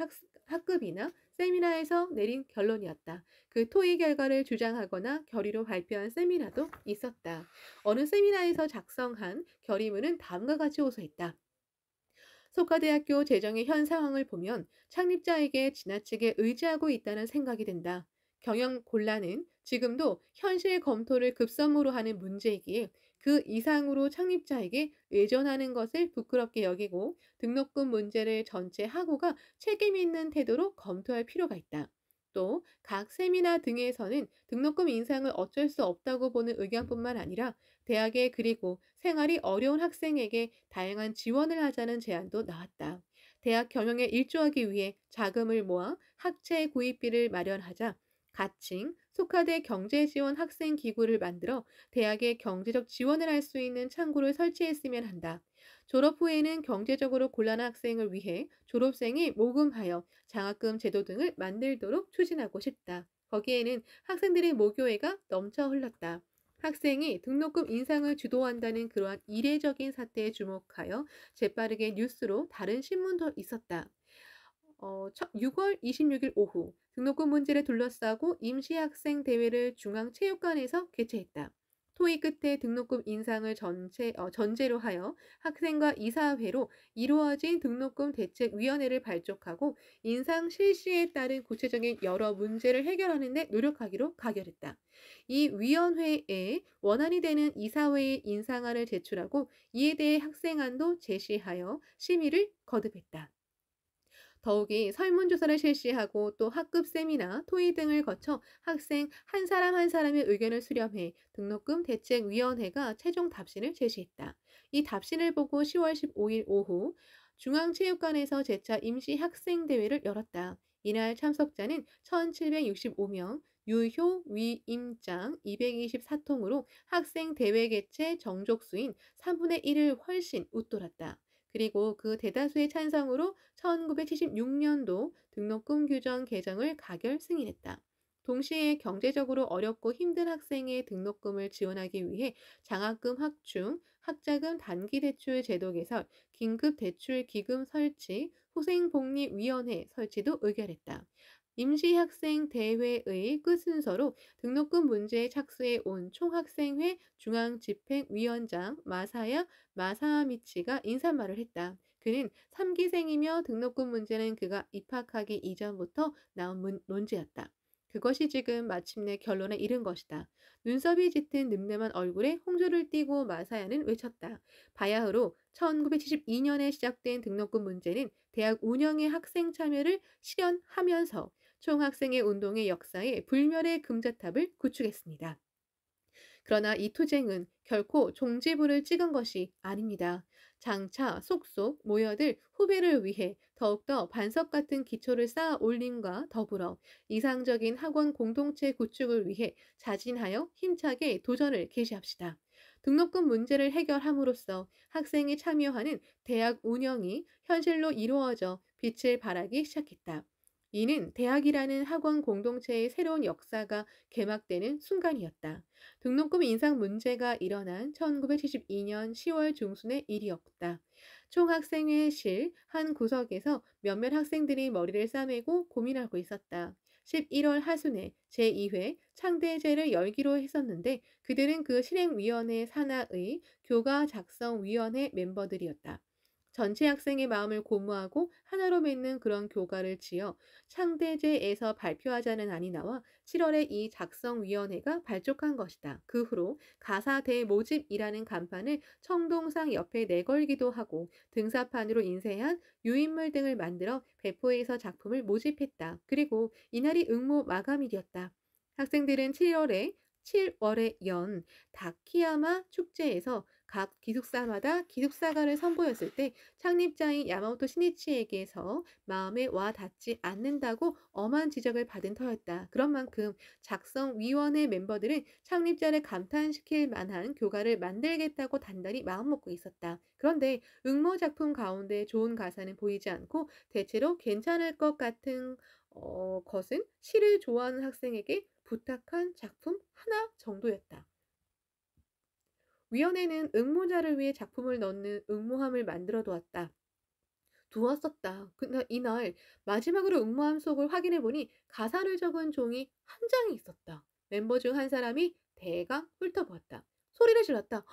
학급이나 세미나에서 내린 결론이었다. 그 토의 결과를 주장하거나 결의로 발표한 세미나도 있었다. 어느 세미나에서 작성한 결의문은 다음과 같이 호소했다. 속하대학교 재정의 현 상황을 보면 창립자에게 지나치게 의지하고 있다는 생각이 든다. 경영 곤란은 지금도 현실 검토를 급선무로 하는 문제이기에 그 이상으로 창립자에게 의존하는 것을 부끄럽게 여기고 등록금 문제를 전체 학우가 책임 있는 태도로 검토할 필요가 있다. 또 각 세미나 등에서는 등록금 인상을 어쩔 수 없다고 보는 의견뿐만 아니라 대학에 그리고 생활이 어려운 학생에게 다양한 지원을 하자는 제안도 나왔다. 대학 경영에 일조하기 위해 자금을 모아 학체 구입비를 마련하자 가칭 속하대 경제지원 학생기구를 만들어 대학에 경제적 지원을 할 수 있는 창구를 설치했으면 한다. 졸업 후에는 경제적으로 곤란한 학생을 위해 졸업생이 모금하여 장학금 제도 등을 만들도록 추진하고 싶다. 거기에는 학생들의 모교회가 넘쳐 흘렀다. 학생이 등록금 인상을 주도한다는 그러한 이례적인 사태에 주목하여 재빠르게 뉴스로 다른 신문도 있었다. 6월 26일 오후 등록금 문제를 둘러싸고 임시학생 대회를 중앙체육관에서 개최했다. 토의 끝에 등록금 인상을 전제로 하여 학생과 이사회로 이루어진 등록금 대책위원회를 발족하고 인상 실시에 따른 구체적인 여러 문제를 해결하는 데 노력하기로 가결했다. 이 위원회에 원안이 되는 이사회의 인상안을 제출하고 이에 대해 학생안도 제시하여 심의를 거듭했다. 더욱이 설문조사를 실시하고 또 학급 세미나, 토의 등을 거쳐 학생 한 사람 한 사람의 의견을 수렴해 등록금 대책위원회가 최종 답신을 제시했다. 이 답신을 보고 10월 15일 오후 중앙체육관에서 재차 임시학생대회를 열었다. 이날 참석자는 1765명, 유효 위임장 224통으로 학생 대회 개최 정족수인 3분의 1을 훨씬 웃돌았다. 그리고 그 대다수의 찬성으로 1976년도 등록금 규정 개정을 가결 승인했다. 동시에 경제적으로 어렵고 힘든 학생의 등록금을 지원하기 위해 장학금 확충, 학자금 단기대출 제도 개선, 긴급대출기금 설치, 후생복리위원회 설치도 의결했다. 임시학생대회의 끝순서로 등록금 문제에 착수해 온 총학생회 중앙집행위원장 마사야 마사미치가 인사말을 했다. 그는 3기생이며 등록금 문제는 그가 입학하기 이전부터 나온 논제였다. 그것이 지금 마침내 결론에 이른 것이다. 눈썹이 짙은 늠름한 얼굴에 홍조를 띠고 마사야는 외쳤다. 바야흐로 1972년에 시작된 등록금 문제는 대학 운영의 학생 참여를 실현하면서 총학생회 운동의 역사에 불멸의 금자탑을 구축했습니다. 그러나 이 투쟁은 결코 종지부를 찍은 것이 아닙니다. 장차 속속 모여들 후배를 위해 더욱더 반석 같은 기초를 쌓아 올림과 더불어 이상적인 학원 공동체 구축을 위해 자진하여 힘차게 도전을 개시합시다. 등록금 문제를 해결함으로써 학생이 참여하는 대학 운영이 현실로 이루어져 빛을 발하기 시작했다. 이는 대학이라는 학원 공동체의 새로운 역사가 개막되는 순간이었다. 등록금 인상 문제가 일어난 1972년 10월 중순의 일이었다. 총학생회실 한 구석에서 몇몇 학생들이 머리를 싸매고 고민하고 있었다. 11월 하순에 제2회 창대제를 열기로 했었는데 그들은 그 실행위원회 산하의 교과 작성위원회 멤버들이었다. 전체 학생의 마음을 고무하고 하나로 맺는 그런 교과를 지어 창대제에서 발표하자는 안이 나와 7월에 이 작성위원회가 발족한 것이다. 그 후로 가사 대모집이라는 간판을 청동상 옆에 내걸기도 하고 등사판으로 인쇄한 유인물 등을 만들어 배포해서 작품을 모집했다. 그리고 이날이 응모 마감일이었다. 학생들은 7월에 연 다키야마 축제에서 각 기숙사마다 기숙사가를 선보였을 때 창립자인 야마모토 신이치에게서 마음에 와 닿지 않는다고 엄한 지적을 받은 터였다. 그런 만큼 작성위원회 멤버들은 창립자를 감탄시킬 만한 교과를 만들겠다고 단단히 마음먹고 있었다. 그런데 응모 작품 가운데 좋은 가사는 보이지 않고 대체로 괜찮을 것 같은 것은 시를 좋아하는 학생에게 부탁한 작품 하나 정도였다. 위원회는 응모자를 위해 작품을 넣는 응모함을 만들어 두었었다. 근데 이날 마지막으로 응모함 속을 확인해 보니 가사를 적은 종이 한 장이 있었다. 멤버 중 한 사람이 대강 훑어보았다. 소리를 질렀다.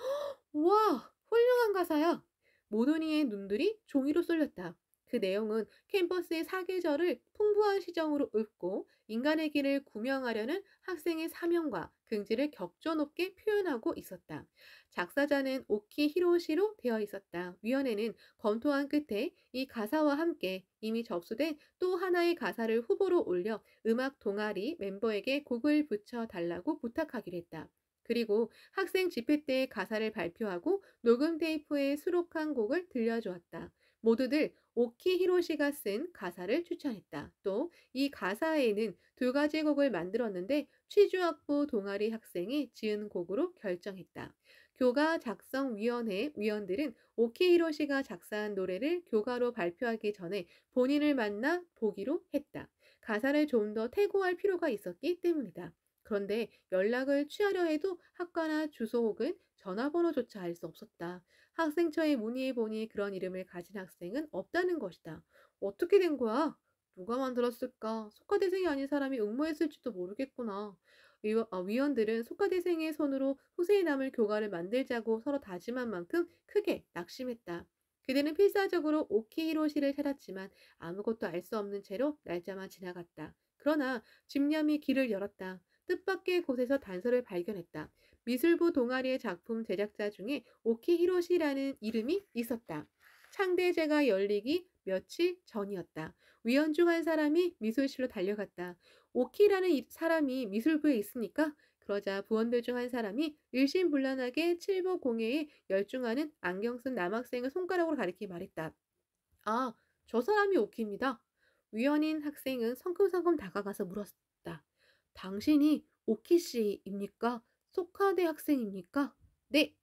와, 훌륭한 가사야. 모든 이의 눈들이 종이로 쏠렸다. 그 내용은 캠퍼스의 사계절을 풍부한 시정으로 읊고 인간의 길을 구명하려는 학생의 사명과 긍지를 격조 높게 표현하고 있었다. 작사자는 오키 히로시로 되어 있었다. 위원회는 검토한 끝에 이 가사와 함께 이미 접수된 또 하나의 가사를 후보로 올려 음악 동아리 멤버에게 곡을 붙여 달라고 부탁하기로 했다. 그리고 학생 집회 때 가사를 발표하고 녹음 테이프에 수록한 곡을 들려주었다. 모두들 오키 히로시가 쓴 가사를 추천했다. 또 이 가사에는 두 가지 곡을 만들었는데 취주학부 동아리 학생이 지은 곡으로 결정했다. 교가 작성위원회 위원들은 오키 히로시가 작사한 노래를 교가로 발표하기 전에 본인을 만나 보기로 했다. 가사를 좀 더 태고할 필요가 있었기 때문이다. 그런데 연락을 취하려 해도 학과나 주소 혹은 전화번호조차 알 수 없었다. 학생처에 문의해 보니 그런 이름을 가진 학생은 없다는 것이다. 어떻게 된 거야? 누가 만들었을까? 속가대생이 아닌 사람이 응모했을지도 모르겠구나. 위원들은 속가대생의 손으로 후세에 남을 교과를 만들자고 서로 다짐한 만큼 크게 낙심했다. 그들은 필사적으로 오키히로시를 찾았지만 아무것도 알 수 없는 채로 날짜만 지나갔다. 그러나 집념이 길을 열었다. 뜻밖의 곳에서 단서를 발견했다. 미술부 동아리의 작품 제작자 중에 오키히로시라는 이름이 있었다. 창대제가 열리기 며칠 전이었다. 위원 중 한 사람이 미술실로 달려갔다. 오키라는 사람이 미술부에 있습니까? 그러자 부원들 중 한 사람이 일심불란하게 칠보공예에 열중하는 안경 쓴 남학생을 손가락으로 가리키 말했다. 아, 저 사람이 오키입니다. 위원인 학생은 성큼성큼 다가가서 물었다. 당신이 오키 씨입니까? 소카대 학생입니까? 네.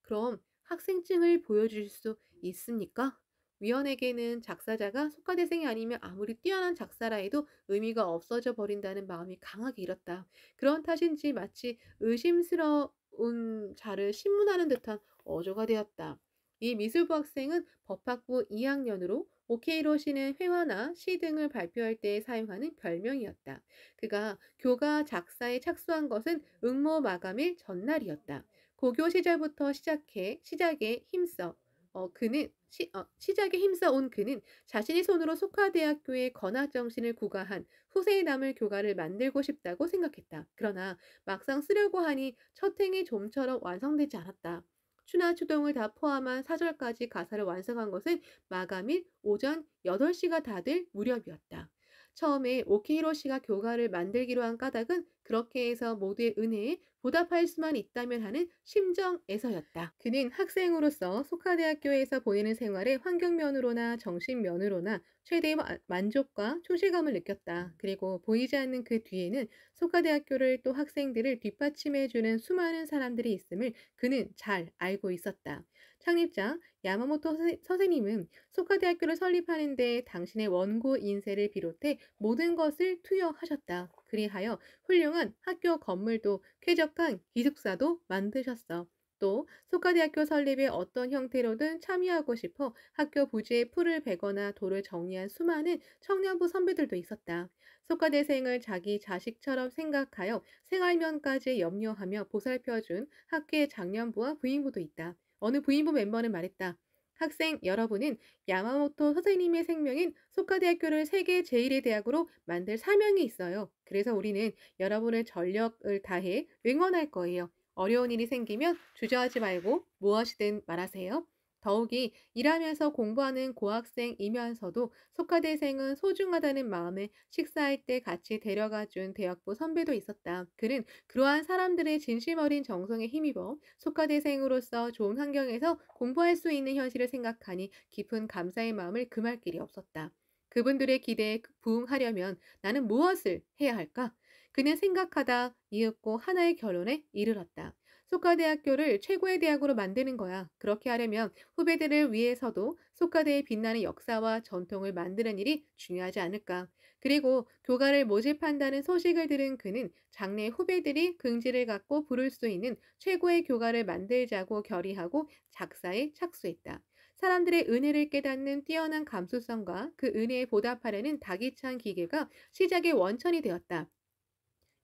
그럼 학생증을 보여주실 수 있습니까? 위원에게는 작사자가 속화대생이 아니면 아무리 뛰어난 작사라 해도 의미가 없어져 버린다는 마음이 강하게 일었다. 그런 탓인지 마치 의심스러운 자를 신문하는 듯한 어조가 되었다. 이 미술부 학생은 법학부 2학년으로 오케이로 시는 회화나 시 등을 발표할 때 사용하는 별명이었다. 그가 교가 작사에 착수한 것은 응모 마감일 전날이었다. 고교 시절부터 시작에 힘써 온 그는 자신이 손으로 속화대학교의 건학 정신을 구가한 후세에 남을 교가를 만들고 싶다고 생각했다. 그러나 막상 쓰려고 하니 첫 행이 좀처럼 완성되지 않았다. 추나 추동을 다 포함한 사절까지 가사를 완성한 것은 마감일 오전 8시가 다 될 무렵이었다. 처음에 오키히로 씨가 교가를 만들기로 한 까닭은 그렇게 해서 모두의 은혜에 보답할 수만 있다면 하는 심정에서였다. 그는 학생으로서 소카대학교에서 보내는 생활의 환경면으로나 정신면으로나 최대의 만족과 충실감을 느꼈다. 그리고 보이지 않는 그 뒤에는 소카대학교를 또 학생들을 뒷받침해주는 수많은 사람들이 있음을 그는 잘 알고 있었다. 창립자 야마모토 선생님은 소카대학교를 설립하는 데 당신의 원고 인쇄를 비롯해 모든 것을 투여하셨다. 그리하여 훌륭한 학교 건물도 쾌적한 기숙사도 만드셨어. 또 소카대학교 설립에 어떤 형태로든 참여하고 싶어 학교 부지에 풀을 베거나 돌을 정리한 수많은 청년부 선배들도 있었다. 소카대생을 자기 자식처럼 생각하여 생활면까지 염려하며 보살펴준 학교의 장년부와 부인부도 있다. 어느 부인부 멤버는 말했다. 학생 여러분은 야마모토 선생님의 생명인 소카대학교를 세계 제1의 대학으로 만들 사명이 있어요. 그래서 우리는 여러분을 전력을 다해 응원할 거예요. 어려운 일이 생기면 주저하지 말고 무엇이든 말하세요. 더욱이 일하면서 공부하는 고학생이면서도 소카대생은 소중하다는 마음에 식사할 때 같이 데려가 준 대학부 선배도 있었다. 그는 그러한 사람들의 진심 어린 정성에 힘입어 소카대생으로서 좋은 환경에서 공부할 수 있는 현실을 생각하니 깊은 감사의 마음을 금할 길이 없었다. 그분들의 기대에 부응하려면 나는 무엇을 해야 할까? 그는 생각하다 이윽고 하나의 결론에 이르렀다. 소카대학교를 최고의 대학으로 만드는 거야. 그렇게 하려면 후배들을 위해서도 소카대의 빛나는 역사와 전통을 만드는 일이 중요하지 않을까. 그리고 교가를 모집한다는 소식을 들은 그는 장래 후배들이 긍지를 갖고 부를 수 있는 최고의 교가를 만들자고 결의하고 작사에 착수했다. 사람들의 은혜를 깨닫는 뛰어난 감수성과 그 은혜에 보답하려는 다기찬 기계가 시작의 원천이 되었다.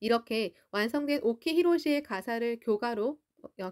이렇게 완성된 오키 히로시의 가사를 교가로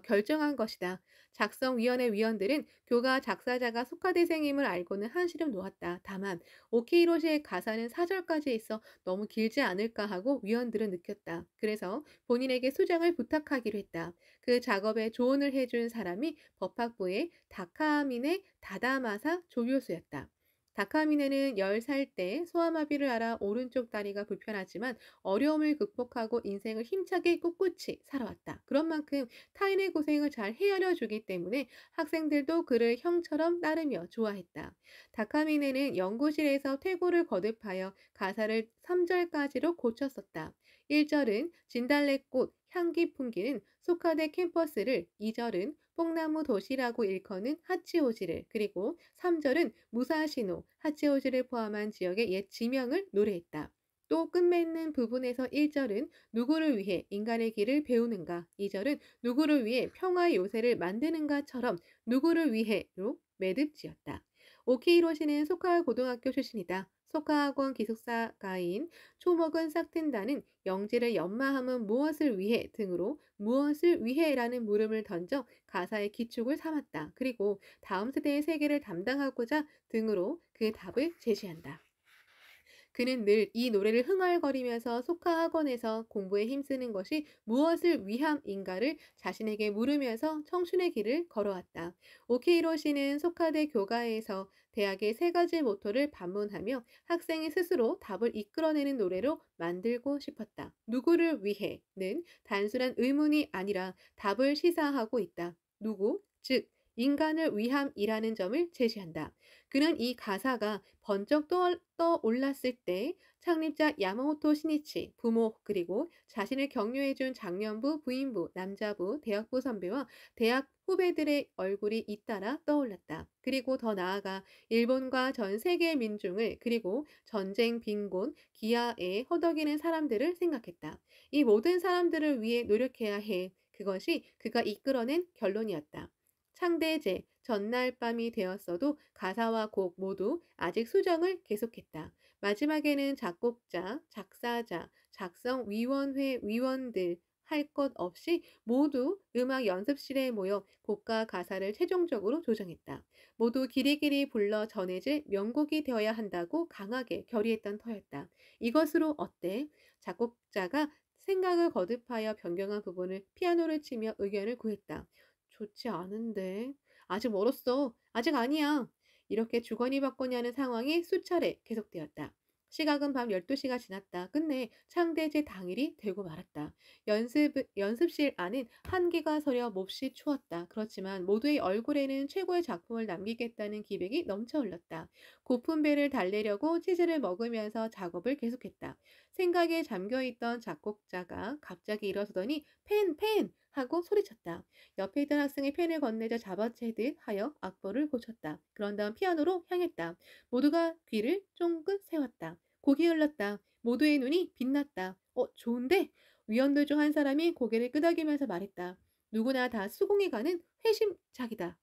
결정한 것이다. 작성위원회 위원들은 교가 작사자가 소카대생임을 알고는 한시름 놓았다. 다만 오키 히로시의 가사는 사절까지 있어 너무 길지 않을까 하고 위원들은 느꼈다. 그래서 본인에게 수정을 부탁하기로 했다. 그 작업에 조언을 해준 사람이 법학부의 다카미네 다다마사 조교수였다. 다카미네는 10살 때 소아마비를 앓아 오른쪽 다리가 불편하지만 어려움을 극복하고 인생을 힘차게 꿋꿋이 살아왔다. 그런 만큼 타인의 고생을 잘 헤아려 주기 때문에 학생들도 그를 형처럼 따르며 좋아했다. 다카미네는 연구실에서 퇴고를 거듭하여 가사를 3절까지로 고쳤었다. 1절은 진달래꽃 향기 풍기는 소카대 캠퍼스를, 2절은 뽕나무 도시라고 일컫는 하치오지를, 그리고 3절은 무사시노, 하치오지를 포함한 지역의 옛 지명을 노래했다. 또 끝맺는 부분에서 1절은 누구를 위해 인간의 길을 배우는가, 2절은 누구를 위해 평화의 요새를 만드는가처럼 누구를 위해로 매듭지었다. 오키히로시는 소카 고등학교 출신이다. 소카 학원 기숙사가인 초목은 싹튼다는 영지를 연마함은 무엇을 위해 등으로 무엇을 위해라는 물음을 던져 가사의 기축을 삼았다. 그리고 다음 세대의 세계를 담당하고자 등으로 그 답을 제시한다. 그는 늘 이 노래를 흥얼거리면서 소카 학원에서 공부에 힘쓰는 것이 무엇을 위함인가를 자신에게 물으면서 청춘의 길을 걸어왔다. 오키히로 씨는 소카대 교가에서 대학의 3가지 모토를 반문하며 학생이 스스로 답을 이끌어내는 노래로 만들고 싶었다. 누구를 위해는 단순한 의문이 아니라 답을 시사하고 있다. 누구, 즉 인간을 위함이라는 점을 제시한다. 그는 이 가사가 번쩍 떠올랐을 때 창립자 야마모토 시니치, 부모 그리고 자신을 격려해준 장년부, 부인부, 남자부, 대학부 선배와 대학 후배들의 얼굴이 잇따라 떠올랐다. 그리고 더 나아가 일본과 전 세계 민중을 그리고 전쟁 빈곤, 기아에 허덕이는 사람들을 생각했다. 이 모든 사람들을 위해 노력해야 해. 그것이 그가 이끌어낸 결론이었다. 창대제, 전날 밤이 되었어도 가사와 곡 모두 아직 수정을 계속했다. 마지막에는 작곡자, 작사자, 작성위원회 위원들 할 것 없이 모두 음악 연습실에 모여 곡과 가사를 최종적으로 조정했다. 모두 길이길이 불러 전해질 명곡이 되어야 한다고 강하게 결의했던 터였다. 이것으로 어때? 작곡자가 생각을 거듭하여 변경한 부분을 피아노를 치며 의견을 구했다. 좋지 않은데. 아직 멀었어. 아직 아니야. 이렇게 주거니 받거니 하는 상황이 수차례 계속되었다. 시각은 밤 12시가 지났다. 끝내 창대제 당일이 되고 말았다. 연습실 안은 한기가 서려 몹시 추웠다. 그렇지만 모두의 얼굴에는 최고의 작품을 남기겠다는 기백이 넘쳐 흘렀다. 고픈 배를 달래려고 치즈를 먹으면서 작업을 계속했다. 생각에 잠겨있던 작곡자가 갑자기 일어서더니 펜! 하고 소리쳤다. 옆에 있던 학생이 펜을 건네자 잡아채듯 하여 악보를 고쳤다. 그런 다음 피아노로 향했다. 모두가 귀를 쫑긋 세웠다. 곡이 흘렀다. 모두의 눈이 빛났다. 좋은데? 위원들 중 한 사람이 고개를 끄덕이면서 말했다. 누구나 다 수긍이 가는 회심작이다.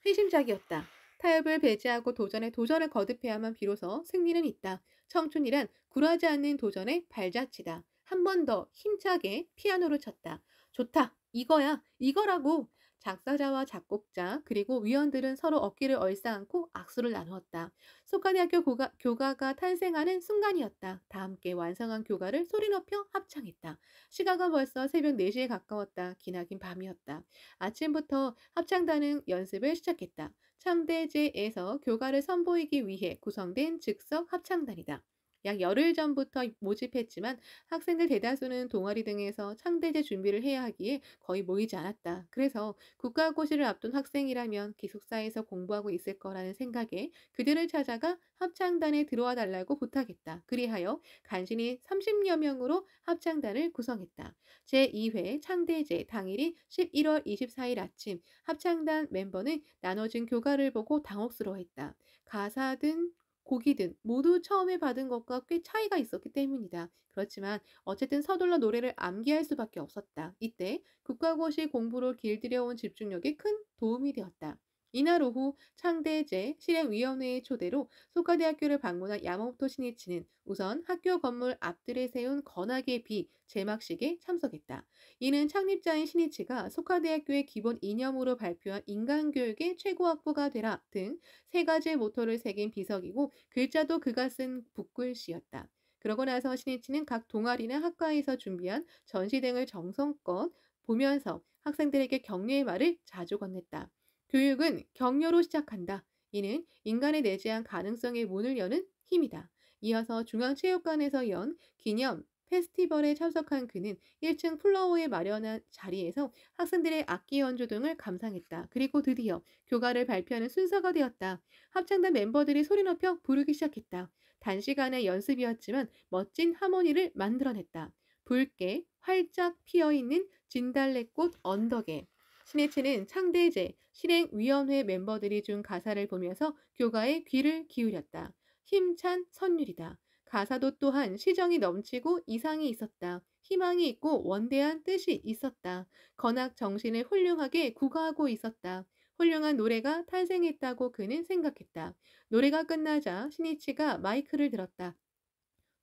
회심작이었다. 타협을 배제하고 도전을 거듭해야만 비로소 승리는 있다. 청춘이란 굴하지 않는 도전의 발자취다. 한 번 더 힘차게 피아노를 쳤다. 좋다. 이거야. 이거라고. 작사자와 작곡자 그리고 위원들은 서로 어깨를 얼싸안고 악수를 나누었다. 소카대학교 교가가 탄생하는 순간이었다. 다 함께 완성한 교가를 소리 높여 합창했다. 시각은 벌써 새벽 4시에 가까웠다. 기나긴 밤이었다. 아침부터 합창단은 연습을 시작했다. 창대제에서 교가를 선보이기 위해 구성된 즉석 합창단이다. 약 열흘 전부터 모집했지만 학생들 대다수는 동아리 등에서 창대제 준비를 해야 하기에 거의 모이지 않았다. 그래서 국가고시를 앞둔 학생이라면 기숙사에서 공부하고 있을 거라는 생각에 그들을 찾아가 합창단에 들어와 달라고 부탁했다. 그리하여 간신히 30여 명으로 합창단을 구성했다. 제2회 창대제 당일인 11월 24일 아침 합창단 멤버는 나눠진 교가를 보고 당혹스러워했다. 가사든 곡이든 모두 처음에 받은 것과 꽤 차이가 있었기 때문이다. 그렇지만 어쨌든 서둘러 노래를 암기할 수밖에 없었다. 이때 국가고시 공부로 길들여온 집중력이 큰 도움이 되었다. 이날 오후 창대제 실행위원회의 초대로 소카대학교를 방문한 야마모토 신이치는 우선 학교 건물 앞들에 세운 건학의 비 제막식에 참석했다. 이는 창립자인 신이치가 소카대학교의 기본 이념으로 발표한 인간교육의 최고학부가 되라 등 세 가지의 모토를 새긴 비석이고 글자도 그가 쓴 붓글씨였다. 그러고 나서 신이치는 각 동아리나 학과에서 준비한 전시 등을 정성껏 보면서 학생들에게 격려의 말을 자주 건넸다. 교육은 격려로 시작한다. 이는 인간의 내재한 가능성의 문을 여는 힘이다. 이어서 중앙체육관에서 연 기념 페스티벌에 참석한 그는 1층 플로어에 마련한 자리에서 학생들의 악기 연주 등을 감상했다. 그리고 드디어 교가를 발표하는 순서가 되었다. 합창단 멤버들이 소리 높여 부르기 시작했다. 단시간의 연습이었지만 멋진 하모니를 만들어냈다. 붉게 활짝 피어있는 진달래꽃 언덕에 신해체는 창대제 실행위원회 멤버들이 준 가사를 보면서 교가에 귀를 기울였다. 힘찬 선율이다. 가사도 또한 시정이 넘치고 이상이 있었다. 희망이 있고 원대한 뜻이 있었다. 건학 정신을 훌륭하게 구가하고 있었다. 훌륭한 노래가 탄생했다고 그는 생각했다. 노래가 끝나자 신이치가 마이크를 들었다.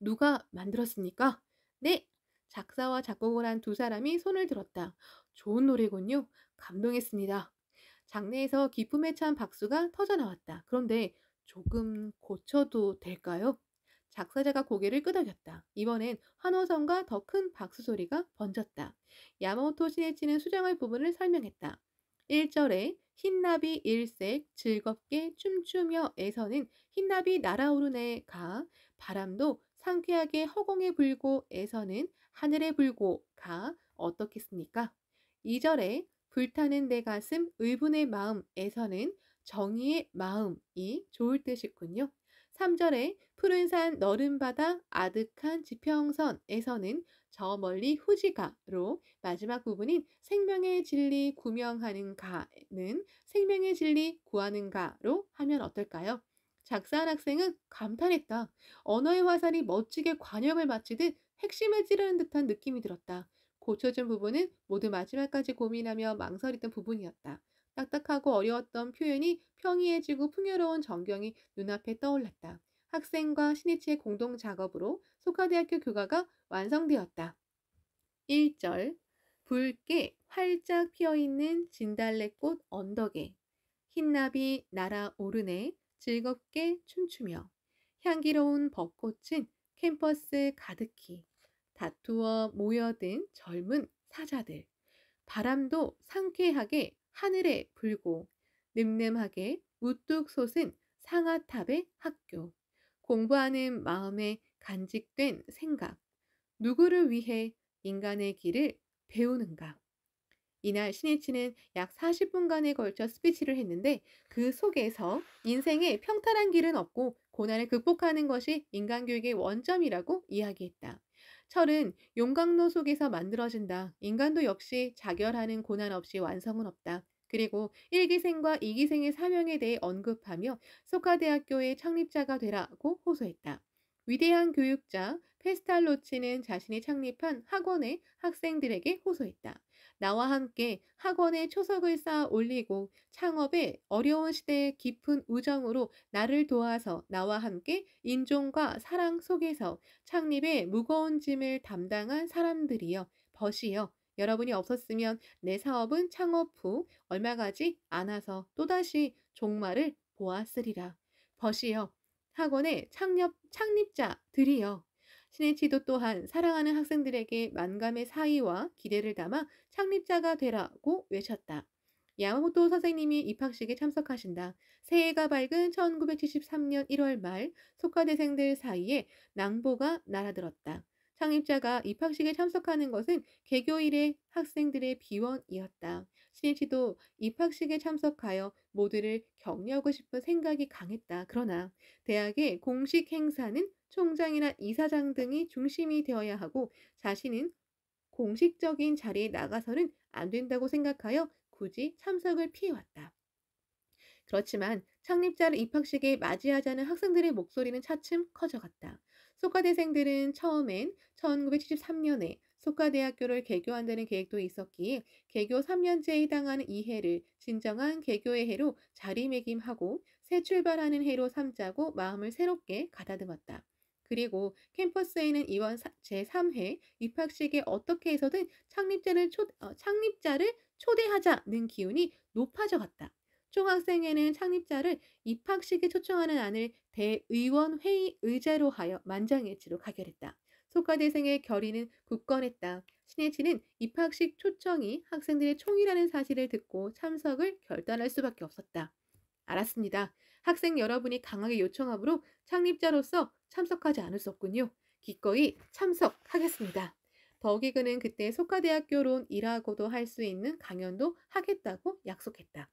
누가 만들었습니까? 네! 작사와 작곡을 한 두 사람이 손을 들었다. 좋은 노래군요. 감동했습니다. 장내에서 기쁨에 찬 박수가 터져나왔다. 그런데 조금 고쳐도 될까요? 작사자가 고개를 끄덕였다. 이번엔 환호성과 더 큰 박수 소리가 번졌다. 야마모토 시네치는 수정할 부분을 설명했다. 1절에 흰나비 일색 즐겁게 춤추며에서는 흰나비 날아오르네 가 바람도 상쾌하게 허공에 불고에서는 하늘에 불고 가 어떻겠습니까? 2절에 불타는 내 가슴 의분의 마음에서는 정의의 마음이 좋을 듯이군요. 3절에 푸른 산 너른 바다 아득한 지평선에서는 저 멀리 후지가로 마지막 부분인 생명의 진리 구명하는 가는 생명의 진리 구하는 가로 하면 어떨까요? 작사한 학생은 감탄했다. 언어의 화살이 멋지게 관역을 마치듯 핵심을 찌르는 듯한 느낌이 들었다. 고쳐준 부분은 모두 마지막까지 고민하며 망설이던 부분이었다. 딱딱하고 어려웠던 표현이 평이해지고 풍요로운 전경이 눈앞에 떠올랐다. 학생과 신이치의 공동 작업으로 소카대학교 교과가 완성되었다. 1절 붉게 활짝 피어있는 진달래꽃 언덕에 흰나비 날아오르네 즐겁게 춤추며 향기로운 벚꽃은 캠퍼스 가득히 다투어 모여든 젊은 사자들 바람도 상쾌하게 하늘에 불고 늠름하게 우뚝 솟은 상아탑의 학교 공부하는 마음에 간직된 생각 누구를 위해 인간의 길을 배우는가 이날 신이치는 약 40분간에 걸쳐 스피치를 했는데 그 속에서 인생에 평탄한 길은 없고 고난을 극복하는 것이 인간교육의 원점이라고 이야기했다. 철은 용광로 속에서 만들어진다. 인간도 역시 자결하는 고난 없이 완성은 없다. 그리고 1기생과 2기생의 사명에 대해 언급하며 소카대학교의 창립자가 되라고 호소했다. 위대한 교육자 페스탈로치는 자신이 창립한 학원의 학생들에게 호소했다. 나와 함께 학원에 초석을 쌓아 올리고 창업의 어려운 시대의 깊은 우정으로 나를 도와서 나와 함께 인종과 사랑 속에서 창립의 무거운 짐을 담당한 사람들이여 벗이여 여러분이 없었으면 내 사업은 창업 후 얼마 가지 않아서 또다시 종말을 보았으리라. 벗이여 학원의 창립자들이여 신의치도 또한 사랑하는 학생들에게 만감의 사의와 기대를 담아 창립자가 되라고 외쳤다. 야마모토 선생님이 입학식에 참석하신다. 새해가 밝은 1973년 1월 말 소카대생들 사이에 낭보가 날아들었다. 창립자가 입학식에 참석하는 것은 개교 이래 학생들의 비원이었다. 신이치도 입학식에 참석하여 모두를 격려하고 싶은 생각이 강했다. 그러나 대학의 공식 행사는 총장이나 이사장 등이 중심이 되어야 하고 자신은 공식적인 자리에 나가서는 안 된다고 생각하여 굳이 참석을 피해왔다. 그렇지만 창립자를 입학식에 맞이하자는 학생들의 목소리는 차츰 커져갔다. 소카대생들은 처음엔 1973년에 소카대학교를 개교한다는 계획도 있었기에 개교 3년째에 해당하는 이 해를 진정한 개교의 해로 자리매김하고 새 출발하는 해로 삼자고 마음을 새롭게 가다듬었다. 그리고 캠퍼스에는 이번 제3회 입학식에 어떻게 해서든 창립자를 초대하자는 기운이 높아져 갔다. 총학생회는 창립자를 입학식에 초청하는 안을 대의원 회의 의제로 하여 만장일치로 가결했다. 소카대생의 결의는 굳건했다. 신해치는 입학식 초청이 학생들의 총이라는 사실을 듣고 참석을 결단할 수밖에 없었다. 알았습니다. 학생 여러분이 강하게 요청함으로 창립자로서 참석하지 않을 수 없군요. 기꺼이 참석하겠습니다. 더욱이 그는 그때 소카대학교론이라고도 할 수 있는 강연도 하겠다고 약속했다.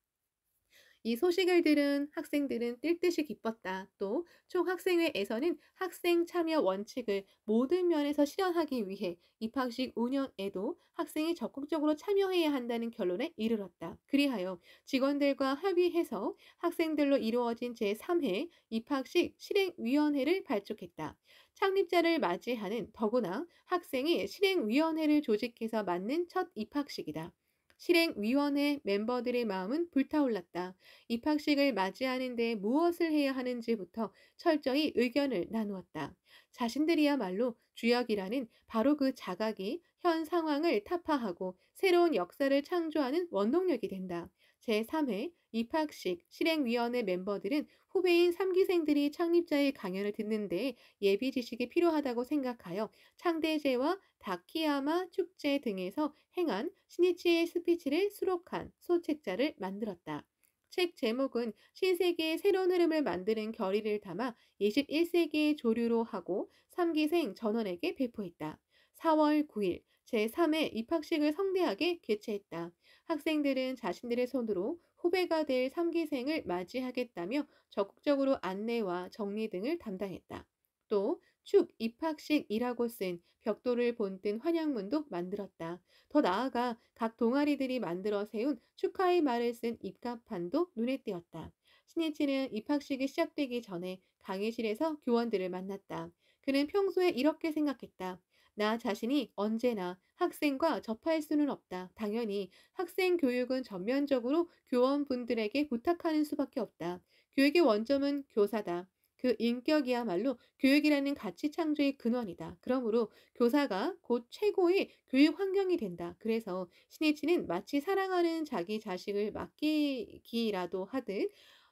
이 소식을 들은 학생들은 뛸 듯이 기뻤다. 또 총학생회에서는 학생 참여 원칙을 모든 면에서 실현하기 위해 입학식 운영에도 학생이 적극적으로 참여해야 한다는 결론에 이르렀다. 그리하여 직원들과 합의해서 학생들로 이루어진 제3회 입학식 실행위원회를 발족했다. 창립자를 맞이하는 더구나 학생이 실행위원회를 조직해서 맡는 첫 입학식이다. 실행위원회 멤버들의 마음은 불타올랐다. 입학식을 맞이하는 데 무엇을 해야 하는지부터 철저히 의견을 나누었다. 자신들이야말로 주역이라는 바로 그 자각이 현 상황을 타파하고 새로운 역사를 창조하는 원동력이 된다. 제3회 입학식 실행위원회 멤버들은 후배인 3기생들이 창립자의 강연을 듣는 데 예비 지식이 필요하다고 생각하여 창대제와 다키야마 축제 등에서 행한 신이치의 스피치를 수록한 소책자를 만들었다. 책 제목은 신세계의 새로운 흐름을 만드는 결의를 담아 21세기의 조류로 하고 3기생 전원에게 배포했다. 4월 9일 제3회 입학식을 성대하게 개최했다. 학생들은 자신들의 손으로 후배가 될 3기생을 맞이하겠다며 적극적으로 안내와 정리 등을 담당했다. 또 축 입학식이라고 쓴 벽돌을 본뜬 환영문도 만들었다. 더 나아가 각 동아리들이 만들어 세운 축하의 말을 쓴 입간판도 눈에 띄었다. 신이치는 입학식이 시작되기 전에 강의실에서 교원들을 만났다. 그는 평소에 이렇게 생각했다. 나 자신이 언제나 학생과 접할 수는 없다. 당연히 학생 교육은 전면적으로 교원분들에게 부탁하는 수밖에 없다. 교육의 원점은 교사다. 그 인격이야말로 교육이라는 가치 창조의 근원이다. 그러므로 교사가 곧 최고의 교육 환경이 된다. 그래서 신이치는 마치 사랑하는 자기 자식을 맡기기라도 하듯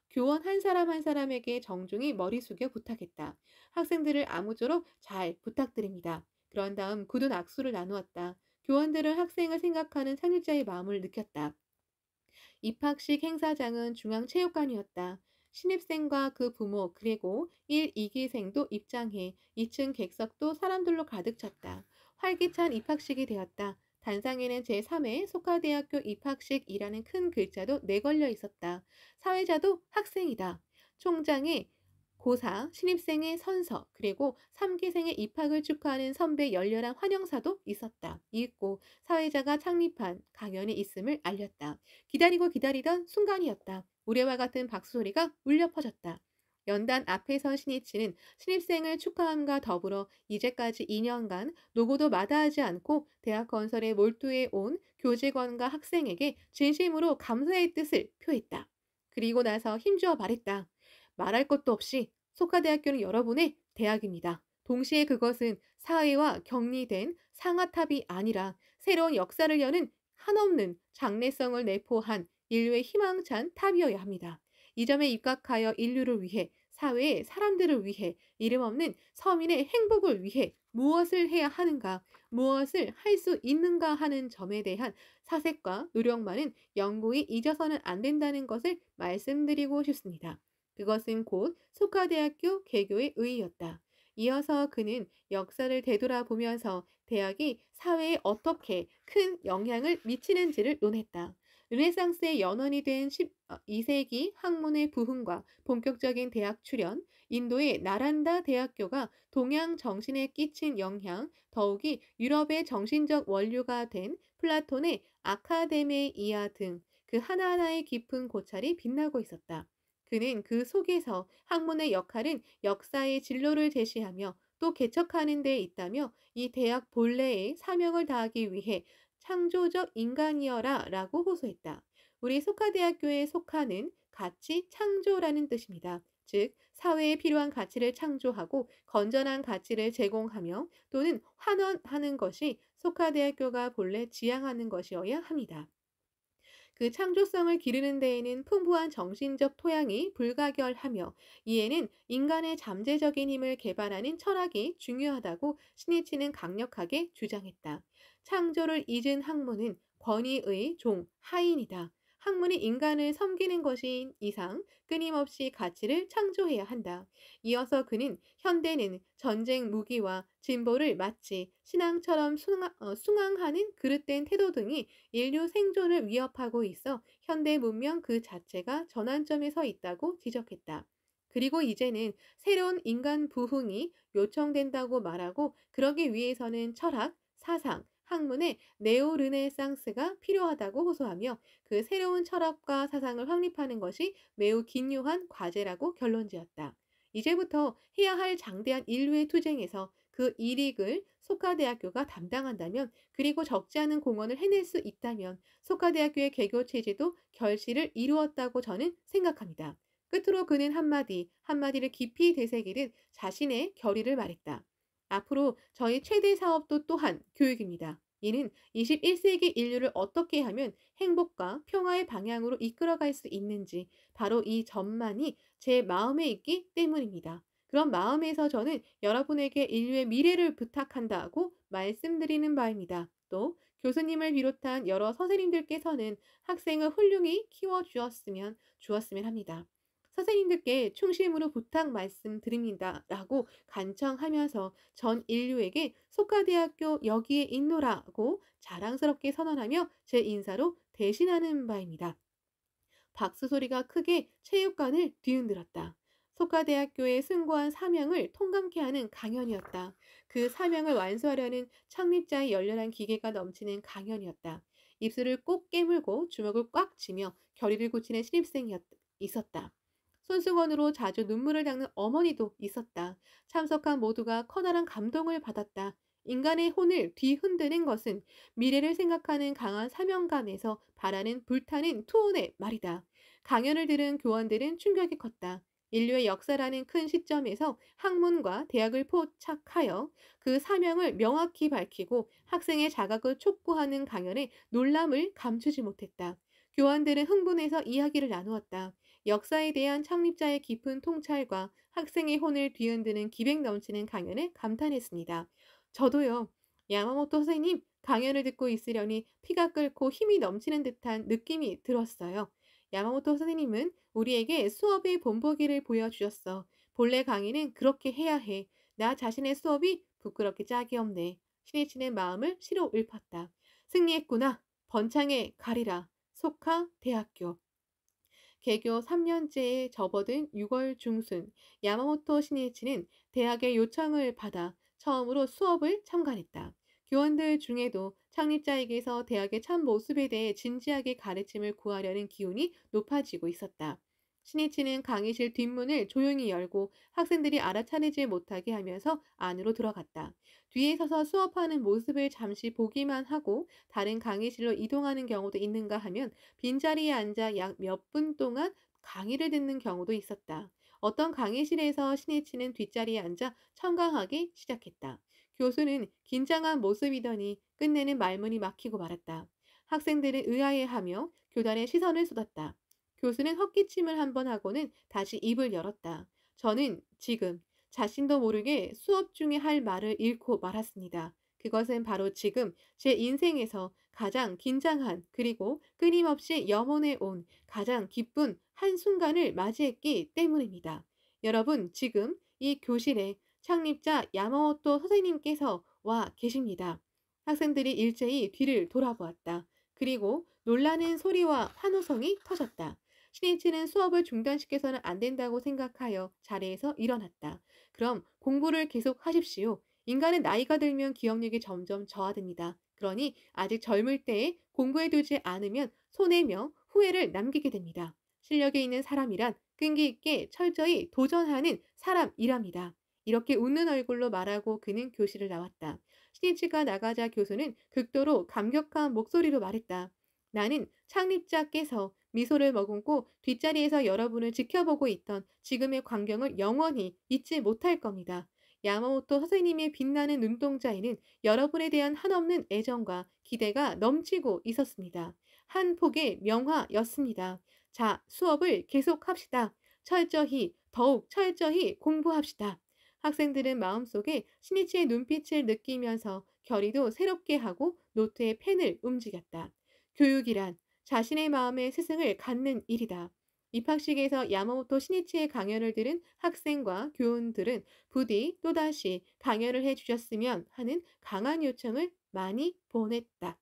교원 한 사람 한 사람에게 정중히 머리 숙여 부탁했다. 학생들을 아무쪼록 잘 부탁드립니다. 그런 다음 굳은 악수를 나누었다. 교원들은 학생을 생각하는 창립자의 마음을 느꼈다. 입학식 행사장은 중앙체육관이었다. 신입생과 그 부모 그리고 1, 2기생도 입장해 2층 객석도 사람들로 가득 찼다. 활기찬 입학식이 되었다. 단상에는 제3회 속하대학교 입학식이라는 큰 글자도 내걸려 있었다. 사회자도 학생이다. 총장의 고사, 신입생의 선서, 그리고 3기생의 입학을 축하하는 선배 열렬한 환영사도 있었다. 읽고 사회자가 창립한 강연이 있음을 알렸다. 기다리고 기다리던 순간이었다. 우레와 같은 박수 소리가 울려 퍼졌다. 연단 앞에 선 신이치는 신입생을 축하함과 더불어 이제까지 2년간 노고도 마다하지 않고 대학 건설에 몰두해 온 교직원과 학생에게 진심으로 감사의 뜻을 표했다. 그리고 나서 힘주어 말했다. 말할 것도 없이 속하대학교는 여러분의 대학입니다. 동시에 그것은 사회와 격리된 상아탑이 아니라 새로운 역사를 여는 한없는 장래성을 내포한 인류의 희망찬 탑이어야 합니다. 이 점에 입각하여 인류를 위해, 사회의 사람들을 위해, 이름 없는 서민의 행복을 위해 무엇을 해야 하는가, 무엇을 할 수 있는가 하는 점에 대한 사색과 노력만은 영구히 잊어서는 안 된다는 것을 말씀드리고 싶습니다. 그것은 곧 속하대학교 개교의 의의였다. 이어서 그는 역사를 되돌아보면서 대학이 사회에 어떻게 큰 영향을 미치는지를 논했다. 르네상스의 연원이 된 12세기 학문의 부흥과 본격적인 대학 출현, 인도의 나란다 대학교가 동양 정신에 끼친 영향, 더욱이 유럽의 정신적 원류가 된 플라톤의 아카데미이아 등 그 하나하나의 깊은 고찰이 빛나고 있었다. 그는 그 속에서 학문의 역할은 역사의 진로를 제시하며 또 개척하는 데 있다며 이 대학 본래의 사명을 다하기 위해 창조적 인간이여라 라고 호소했다. 우리 속하대학교의 속하는 가치 창조라는 뜻입니다. 즉, 사회에 필요한 가치를 창조하고 건전한 가치를 제공하며 또는 환원하는 것이 속하대학교가 본래 지향하는 것이어야 합니다. 그 창조성을 기르는 데에는 풍부한 정신적 토양이 불가결하며 이에는 인간의 잠재적인 힘을 개발하는 철학이 중요하다고 신이치는 강력하게 주장했다. 창조를 잊은 학문은 권위의 종, 하인이다. 학문이 인간을 섬기는 것인 이상 끊임없이 가치를 창조해야 한다. 이어서 그는 현대는 전쟁 무기와 진보를 마치 신앙처럼 숭앙하는 그릇된 태도 등이 인류 생존을 위협하고 있어 현대 문명 그 자체가 전환점에 서 있다고 지적했다. 그리고 이제는 새로운 인간 부흥이 요청된다고 말하고 그러기 위해서는 철학, 사상, 학문의 네오르네상스가 필요하다고 호소하며 그 새로운 철학과 사상을 확립하는 것이 매우 긴요한 과제라고 결론지었다. 이제부터 해야 할 장대한 인류의 투쟁에서 그 일익을 속하대학교가 담당한다면 그리고 적지 않은 공헌을 해낼 수 있다면 속하대학교의 개교 체제도 결실을 이루었다고 저는 생각합니다. 끝으로 그는 한마디를 깊이 되새기듯 자신의 결의를 말했다. 앞으로 저희 최대 사업도 또한 교육입니다. 이는 21세기 인류를 어떻게 하면 행복과 평화의 방향으로 이끌어갈 수 있는지 바로 이 점만이 제 마음에 있기 때문입니다. 그런 마음에서 저는 여러분에게 인류의 미래를 부탁한다고 말씀드리는 바입니다. 또 교수님을 비롯한 여러 선생님들께서는 학생을 훌륭히 주었으면 합니다. 선생님들께 충심으로 부탁 말씀드립니다. 라고 간청하면서 전 인류에게 속하대학교 여기에 있노라고 자랑스럽게 선언하며 제 인사로 대신하는 바입니다. 박수 소리가 크게 체육관을 뒤흔들었다. 속가대학교에 승고한 사명을 통감케 하는 강연이었다. 그 사명을 완수하려는 창립자의 열렬한 기계가 넘치는 강연이었다. 입술을 꼭 깨물고 주먹을 꽉 쥐며 결의를 굳히는 신입생이 있었다. 손수건으로 자주 눈물을 닦는 어머니도 있었다. 참석한 모두가 커다란 감동을 받았다. 인간의 혼을 뒤흔드는 것은 미래를 생각하는 강한 사명감에서 바라는 불타는 투혼의 말이다. 강연을 들은 교원들은 충격이 컸다. 인류의 역사라는 큰 시점에서 학문과 대학을 포착하여 그 사명을 명확히 밝히고 학생의 자각을 촉구하는 강연에 놀람을 감추지 못했다. 교원들은 흥분해서 이야기를 나누었다. 역사에 대한 창립자의 깊은 통찰과 학생의 혼을 뒤흔드는 기백 넘치는 강연에 감탄했습니다. 저도요. 야마모토 선생님 강연을 듣고 있으려니 피가 끓고 힘이 넘치는 듯한 느낌이 들었어요. 야마모토 선생님은 우리에게 수업의 본보기를 보여주셨어. 본래 강의는 그렇게 해야 해. 나 자신의 수업이 부끄럽게 짝이 없네. 신이치는 마음을 시로 읊었다. 승리했구나. 번창에 가리라. 소카 대학교. 개교 3년째에 접어든 6월 중순, 야마모토 신이치는 대학의 요청을 받아 처음으로 수업을 참관했다. 교원들 중에도 창립자에게서 대학의 참 모습에 대해 진지하게 가르침을 구하려는 기운이 높아지고 있었다. 신이치는 강의실 뒷문을 조용히 열고 학생들이 알아차리지 못하게 하면서 안으로 들어갔다. 뒤에 서서 수업하는 모습을 잠시 보기만 하고 다른 강의실로 이동하는 경우도 있는가 하면 빈자리에 앉아 약 몇 분 동안 강의를 듣는 경우도 있었다. 어떤 강의실에서 신이치는 뒷자리에 앉아 청강하기 시작했다. 교수는 긴장한 모습이더니 끝내는 말문이 막히고 말았다. 학생들은 의아해하며 교단에 시선을 쏟았다. 교수는 헛기침을 한 번 하고는 다시 입을 열었다. 저는 지금 자신도 모르게 수업 중에 할 말을 잃고 말았습니다. 그것은 바로 지금 제 인생에서 가장 긴장한 그리고 끊임없이 염원해 온 가장 기쁜 한순간을 맞이했기 때문입니다. 여러분, 지금 이 교실에 창립자 야마모토 선생님께서 와 계십니다. 학생들이 일제히 뒤를 돌아보았다. 그리고 놀라는 소리와 환호성이 터졌다. 신이치는 수업을 중단시켜서는 안 된다고 생각하여 자리에서 일어났다. 그럼 공부를 계속 하십시오. 인간은 나이가 들면 기억력이 점점 저하됩니다. 그러니 아직 젊을 때에 공부해두지 않으면 손해며 후회를 남기게 됩니다. 실력이 있는 사람이란 끈기 있게 철저히 도전하는 사람이랍니다. 이렇게 웃는 얼굴로 말하고 그는 교실을 나왔다. 신이치가 나가자 교수는 극도로 감격한 목소리로 말했다. 나는 창립자께서 미소를 머금고 뒷자리에서 여러분을 지켜보고 있던 지금의 광경을 영원히 잊지 못할 겁니다. 야마모토 선생님의 빛나는 눈동자에는 여러분에 대한 한없는 애정과 기대가 넘치고 있었습니다. 한 폭의 명화였습니다. 자, 수업을 계속합시다. 철저히, 더욱 철저히 공부합시다. 학생들은 마음속에 신이치의 눈빛을 느끼면서 결의도 새롭게 하고 노트에 펜을 움직였다. 교육이란 자신의 마음에 스승을 갖는 일이다. 입학식에서 야마모토 신이치의 강연을 들은 학생과 교원들은 부디 또다시 강연을 해주셨으면 하는 강한 요청을 많이 보냈다.